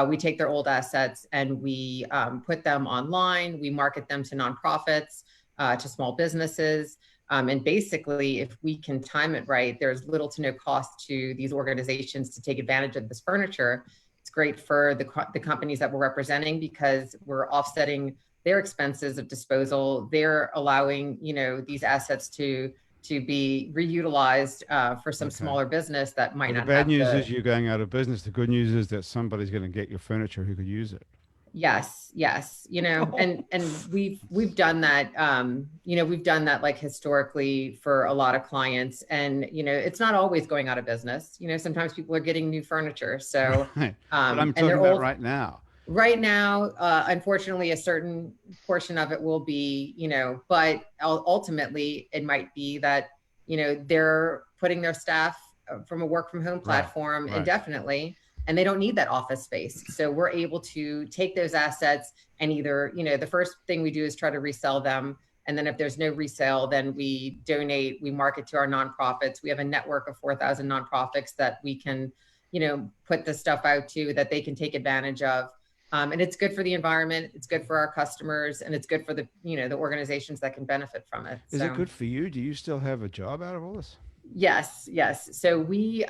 We take their old assets and we put them online. We market them to nonprofits, to small businesses. And basically, if we can time it right, there's little to no cost to these organizations to take advantage of this furniture. It's great for the companies that we're representing because we're offsetting their expenses of disposal. They're allowing, these assets to be reutilized for some smaller business that might not. The bad news is you're going out of business. The good news is that somebody's going to get your furniture who could use it. Yes. And we've done that, we've done that like historically for a lot of clients, and, it's not always going out of business. Sometimes people are getting new furniture. So, right. But I'm talking about right now. Right now, unfortunately, a certain portion of it will be, but ultimately it might be that, they're putting their staff from a work from home platform indefinitely, and they don't need that office space. So we're able to take those assets and either, the first thing we do is try to resell them. And then if there's no resale, then we donate, we market to our nonprofits. We have a network of 4,000 nonprofits that we can, put the stuff out to that they can take advantage of. And it's good for the environment, it's good for our customers, and it's good for the, the organizations that can benefit from it. Is it good for you? Do you still have a job out of all this? Yes. So we,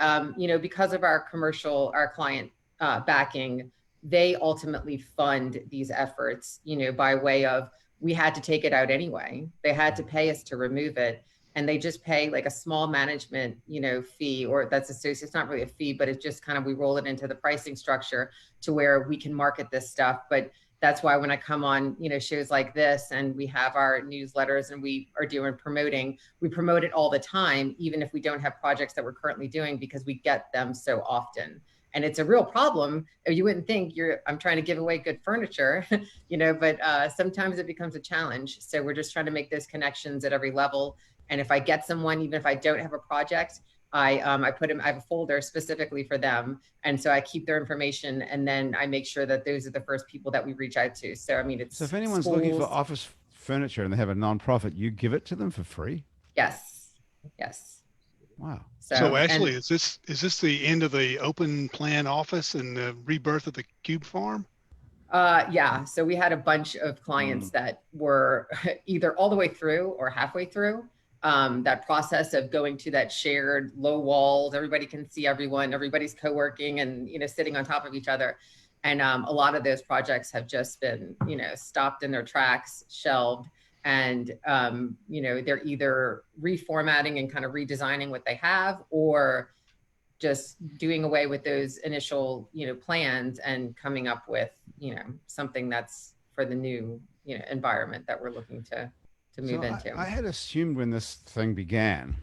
because of our client backing, they ultimately fund these efforts, by way of, we had to take it out anyway. They had to pay us to remove it. And they just pay like a small management, fee, or that's associated. It's not really a fee, but it's just kind of, we roll it into the pricing structure to where we can market this stuff. But that's why when I come on, shows like this, and we have our newsletters and we are we promote it all the time, even if we don't have projects that we're currently doing, because we get them so often. And it's a real problem. You wouldn't think I'm trying to give away good furniture, but sometimes it becomes a challenge. So we're just trying to make those connections at every level. And if I get someone, even if I don't have a project, I have a folder specifically for them. And so I keep their information, and then I make sure that those are the first people that we reach out to. So, So if anyone's looking for office furniture and they have a nonprofit, you give it to them for free? Yes. Wow. So Ashley, is this the end of the open plan office and the rebirth of the cube farm? Yeah. So we had a bunch of clients that were either all the way through or halfway through. That process of going to that shared low walls, everybody can see everyone, everybody's co-working and, sitting on top of each other. And a lot of those projects have just been, stopped in their tracks, shelved, and, they're either reformatting and kind of redesigning what they have, or just doing away with those initial, plans and coming up with, something that's for the new, environment that we're looking to move into. I had assumed when this thing began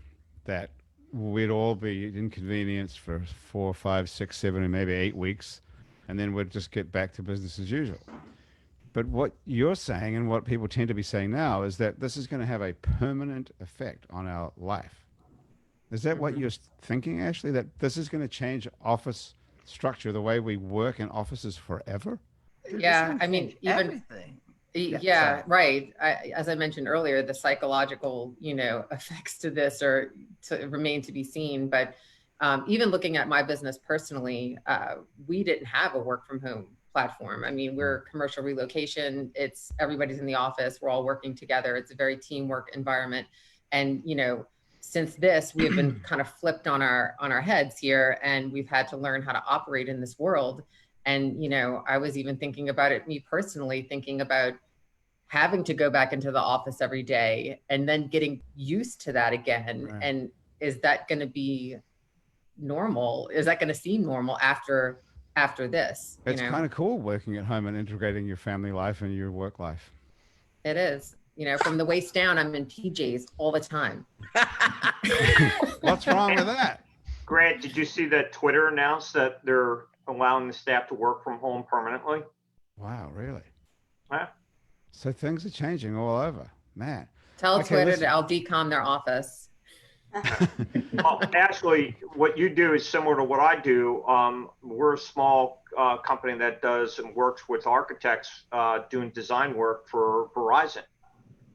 that we'd all be inconvenienced for 4, 5, 6, 7, and maybe 8 weeks, and then we'd just get back to business as usual. But what you're saying, and what people tend to be saying now, is that this is going to have a permanent effect on our life. Is that what you're thinking, Ashley? That this is going to change office structure, the way we work in offices forever? Yeah, I mean, even everything. Yeah, right. As I mentioned earlier, the psychological, effects to this are to remain to be seen. But even looking at my business personally, we didn't have a work from home platform. I mean, we're commercial relocation. It's everybody's in the office. We're all working together. It's a very teamwork environment. And, since this, we have been kind of flipped on our heads here, and we've had to learn how to operate in this world. And, I was even thinking about it, me personally, thinking about having to go back into the office every day and then getting used to that again. Right. And is that going to be normal? Is that going to seem normal after this? It's kind of cool working at home and integrating your family life and your work life. It is. From the waist down, I'm in PJs all the time. What's wrong with that? Grant, did you see that Twitter announced that they're allowing the staff to work from home permanently? Wow, really? Yeah. So things are changing all over, man. Tell Twitter that I'll decom their office. Well, actually, what you do is similar to what I do. We're a small company that does and works with architects doing design work for Verizon.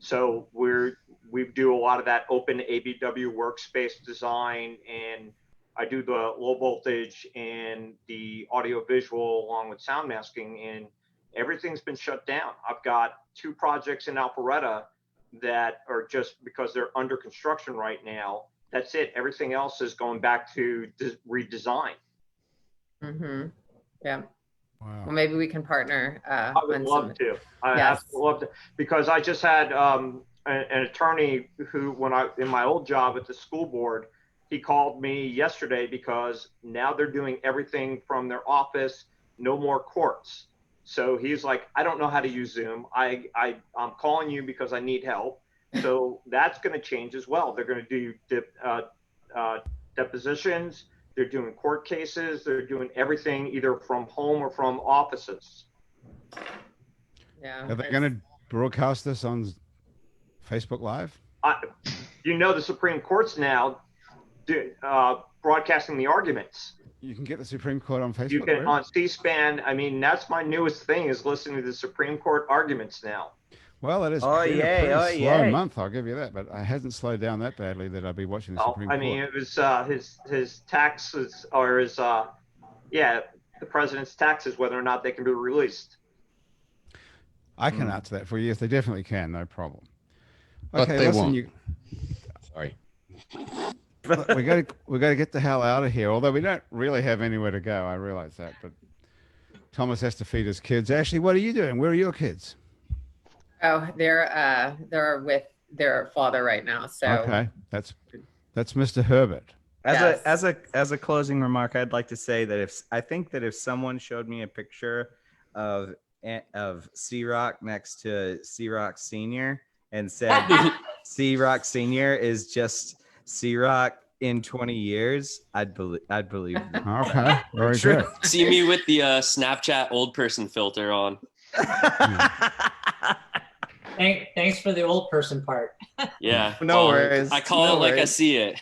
So we do a lot of that open ABW workspace design, and I do the low voltage and the audio visual along with sound masking, and everything's been shut down. I've got 2 projects in Alpharetta that are just because they're under construction right now. That's it. Everything else is going back to redesign. Mm-hmm. Yeah. Wow. Well, maybe we can partner. I would love to. Yes. I would love to, because I just had an attorney who, in my old job at the school board, he called me yesterday because now they're doing everything from their office, no more courts. So he's like, I don't know how to use Zoom. I'm calling you because I need help. So that's going to change as well. They're going to do depositions. They're doing court cases. They're doing everything either from home or from offices. Yeah. Are they going to broadcast this on Facebook Live? The Supreme Court's now broadcasting the arguments. You can get the Supreme Court on Facebook. You can on C-SPAN. I mean, that's my newest thing, is listening to the Supreme Court arguments now. Well, it is Oh, been yay, a pretty oh, slow yay. month, I'll give you that, but it hasn't slowed down that badly that I'd be watching the Supreme Court. I mean, it was his taxes, or his the president's taxes, whether or not they can be released. I can answer that for you. Yes, they definitely can, no problem. But Okay, they listen, won't. Sorry. we got to get the hell out of here. Although we don't really have anywhere to go, I realize that. But Thomas has to feed his kids. Ashley, what are you doing? Where are your kids? Oh, they're with their father right now. So Okay, that's Mr. Herbert. As a closing remark, I'd like to say that if someone showed me a picture of C-Rock next to C-Rock Senior and said C-Rock Senior is just C-Rock in 20 years, I'd believe them. Okay, very good. See me with the Snapchat old person filter on. Thanks for the old person part. Yeah. No worries. I call it like I see it.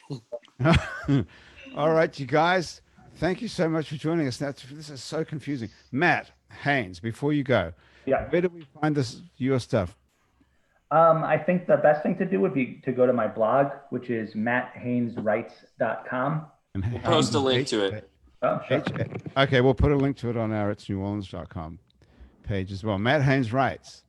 All right, you guys. Thank you so much for joining us. This is so confusing. Matt Haines, before you go, where do we find your stuff? I think the best thing to do would be to go to my blog, which is matthaineswrites.com. We'll post a link to it. Oh, sure. Okay, we'll put a link to it on our itsneworleans.com page as well. Matt Haines Writes.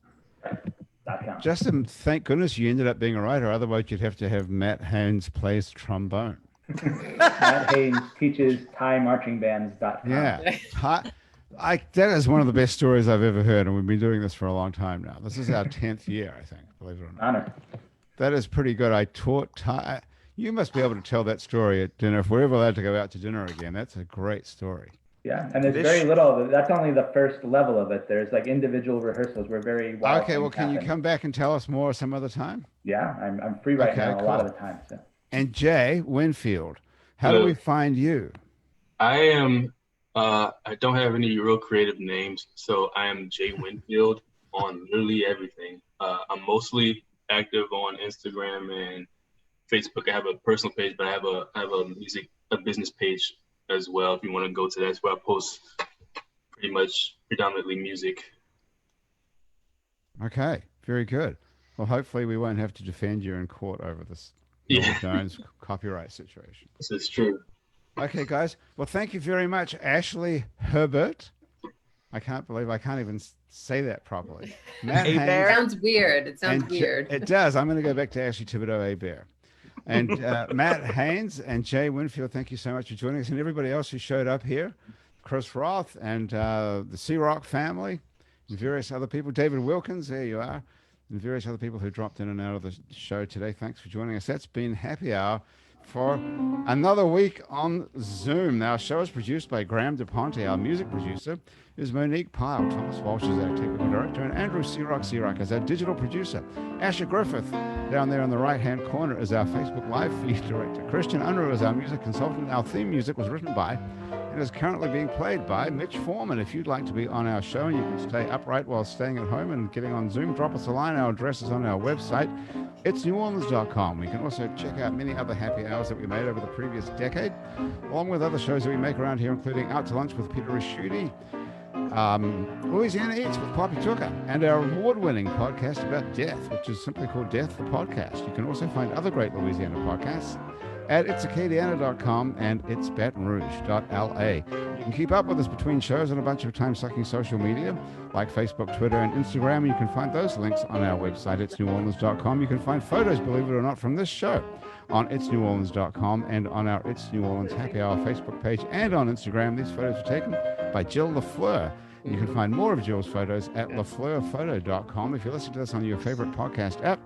Justin, thank goodness you ended up being a writer. Otherwise, you'd have to have Matt Haines plays trombone. Matt Haines teaches ThaiMarchingBands.com. Yeah. That is one of the best stories I've ever heard, and we've been doing this for a long time now. This is our 10th year, I think, believe it or not. Honor. That is pretty good. I taught Thai. You must be able to tell that story at dinner. If we're ever allowed to go out to dinner again, that's a great story. Yeah, and there's very little. That's only the first level of it. There's like individual rehearsals. We're very wild. Okay, well, can you come back and tell us more some other time? Yeah, I'm free right now a lot of the time. So. And Jay Winfield, how do we find you? I am. I don't have any real creative names, so I am Jay Winfield on literally everything. I'm mostly active on Instagram and Facebook. I have a personal page, but I have a business page as well. If you want to go to that, that's where I post predominantly music. Okay, very good. Well, hopefully we won't have to defend you in court over this Jones copyright situation. This is true. Okay, guys. Well, thank you very much, Ashley Herbert. I can't believe I can't even say that properly. Matt Haines, it sounds weird. It sounds weird. It does. I'm going to go back to Ashley Thibodeau, Bear. And Matt Haines and Jay Winfield, thank you so much for joining us. And everybody else who showed up here, Chris Roth and the C-Rock family, and various other people. David Wilkins, there you are. And various other people who dropped in and out of the show today. Thanks for joining us. That's been Happy Hour for another week on Zoom. Our show is produced by Graham DePonte, our music producer, is Monique Pyle. Thomas Walsh is our technical director, and Andrew Siroc is our digital producer. Asher Griffith, down there in the right-hand corner, is our Facebook Live feed director. Christian Unruh is our music consultant. Our theme music was written by and is currently being played by Mitch Foreman. If you'd like to be on our show and you can stay upright while staying at home and getting on Zoom, drop us a line. Our address is on our website, itsneworleans.com. We can also check out many other happy hours that we made over the previous decade, along with other shows that we make around here, including Out to Lunch with Peter Raschuti, Louisiana Eats with Poppy Tucker, and our award-winning podcast about death, which is simply called Death the Podcast. You can also find other great Louisiana podcasts at itsacadiana.com and itsbatonrouge.la. You can keep up with us between shows on a bunch of time-sucking social media like Facebook, Twitter, and Instagram. You can find those links on our website, itsneworleans.com. You can find photos, believe it or not, from this show on itsneworleans.com and on our It's New Orleans Happy Hour Facebook page and on Instagram. These photos were taken by Jill LaFleur. You can find more of Jill's photos at lafleurphoto.com. If you're listening to this on your favorite podcast app,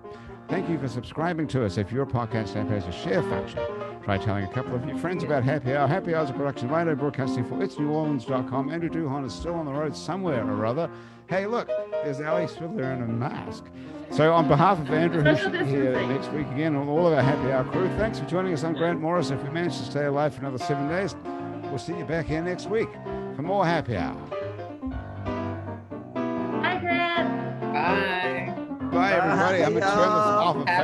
thank you for subscribing to us. If your podcast app has a share function, try telling a couple of your friends about Happy Hour. Happy Hour is a production of Radio Broadcasting for itsneworleans.com. Andrew Duhon is still on the road somewhere or other. Hey, look, there's Ali Swidler in a mask. So on behalf of Andrew, who should be here next week again, and all of our Happy Hour crew, thanks for joining us. I'm Grant Morris. If we manage to stay alive for another 7 days, we'll see you back here next week for more Happy Hour. Bye, Grant. Bye. Bye, everybody. I'm going to turn this off.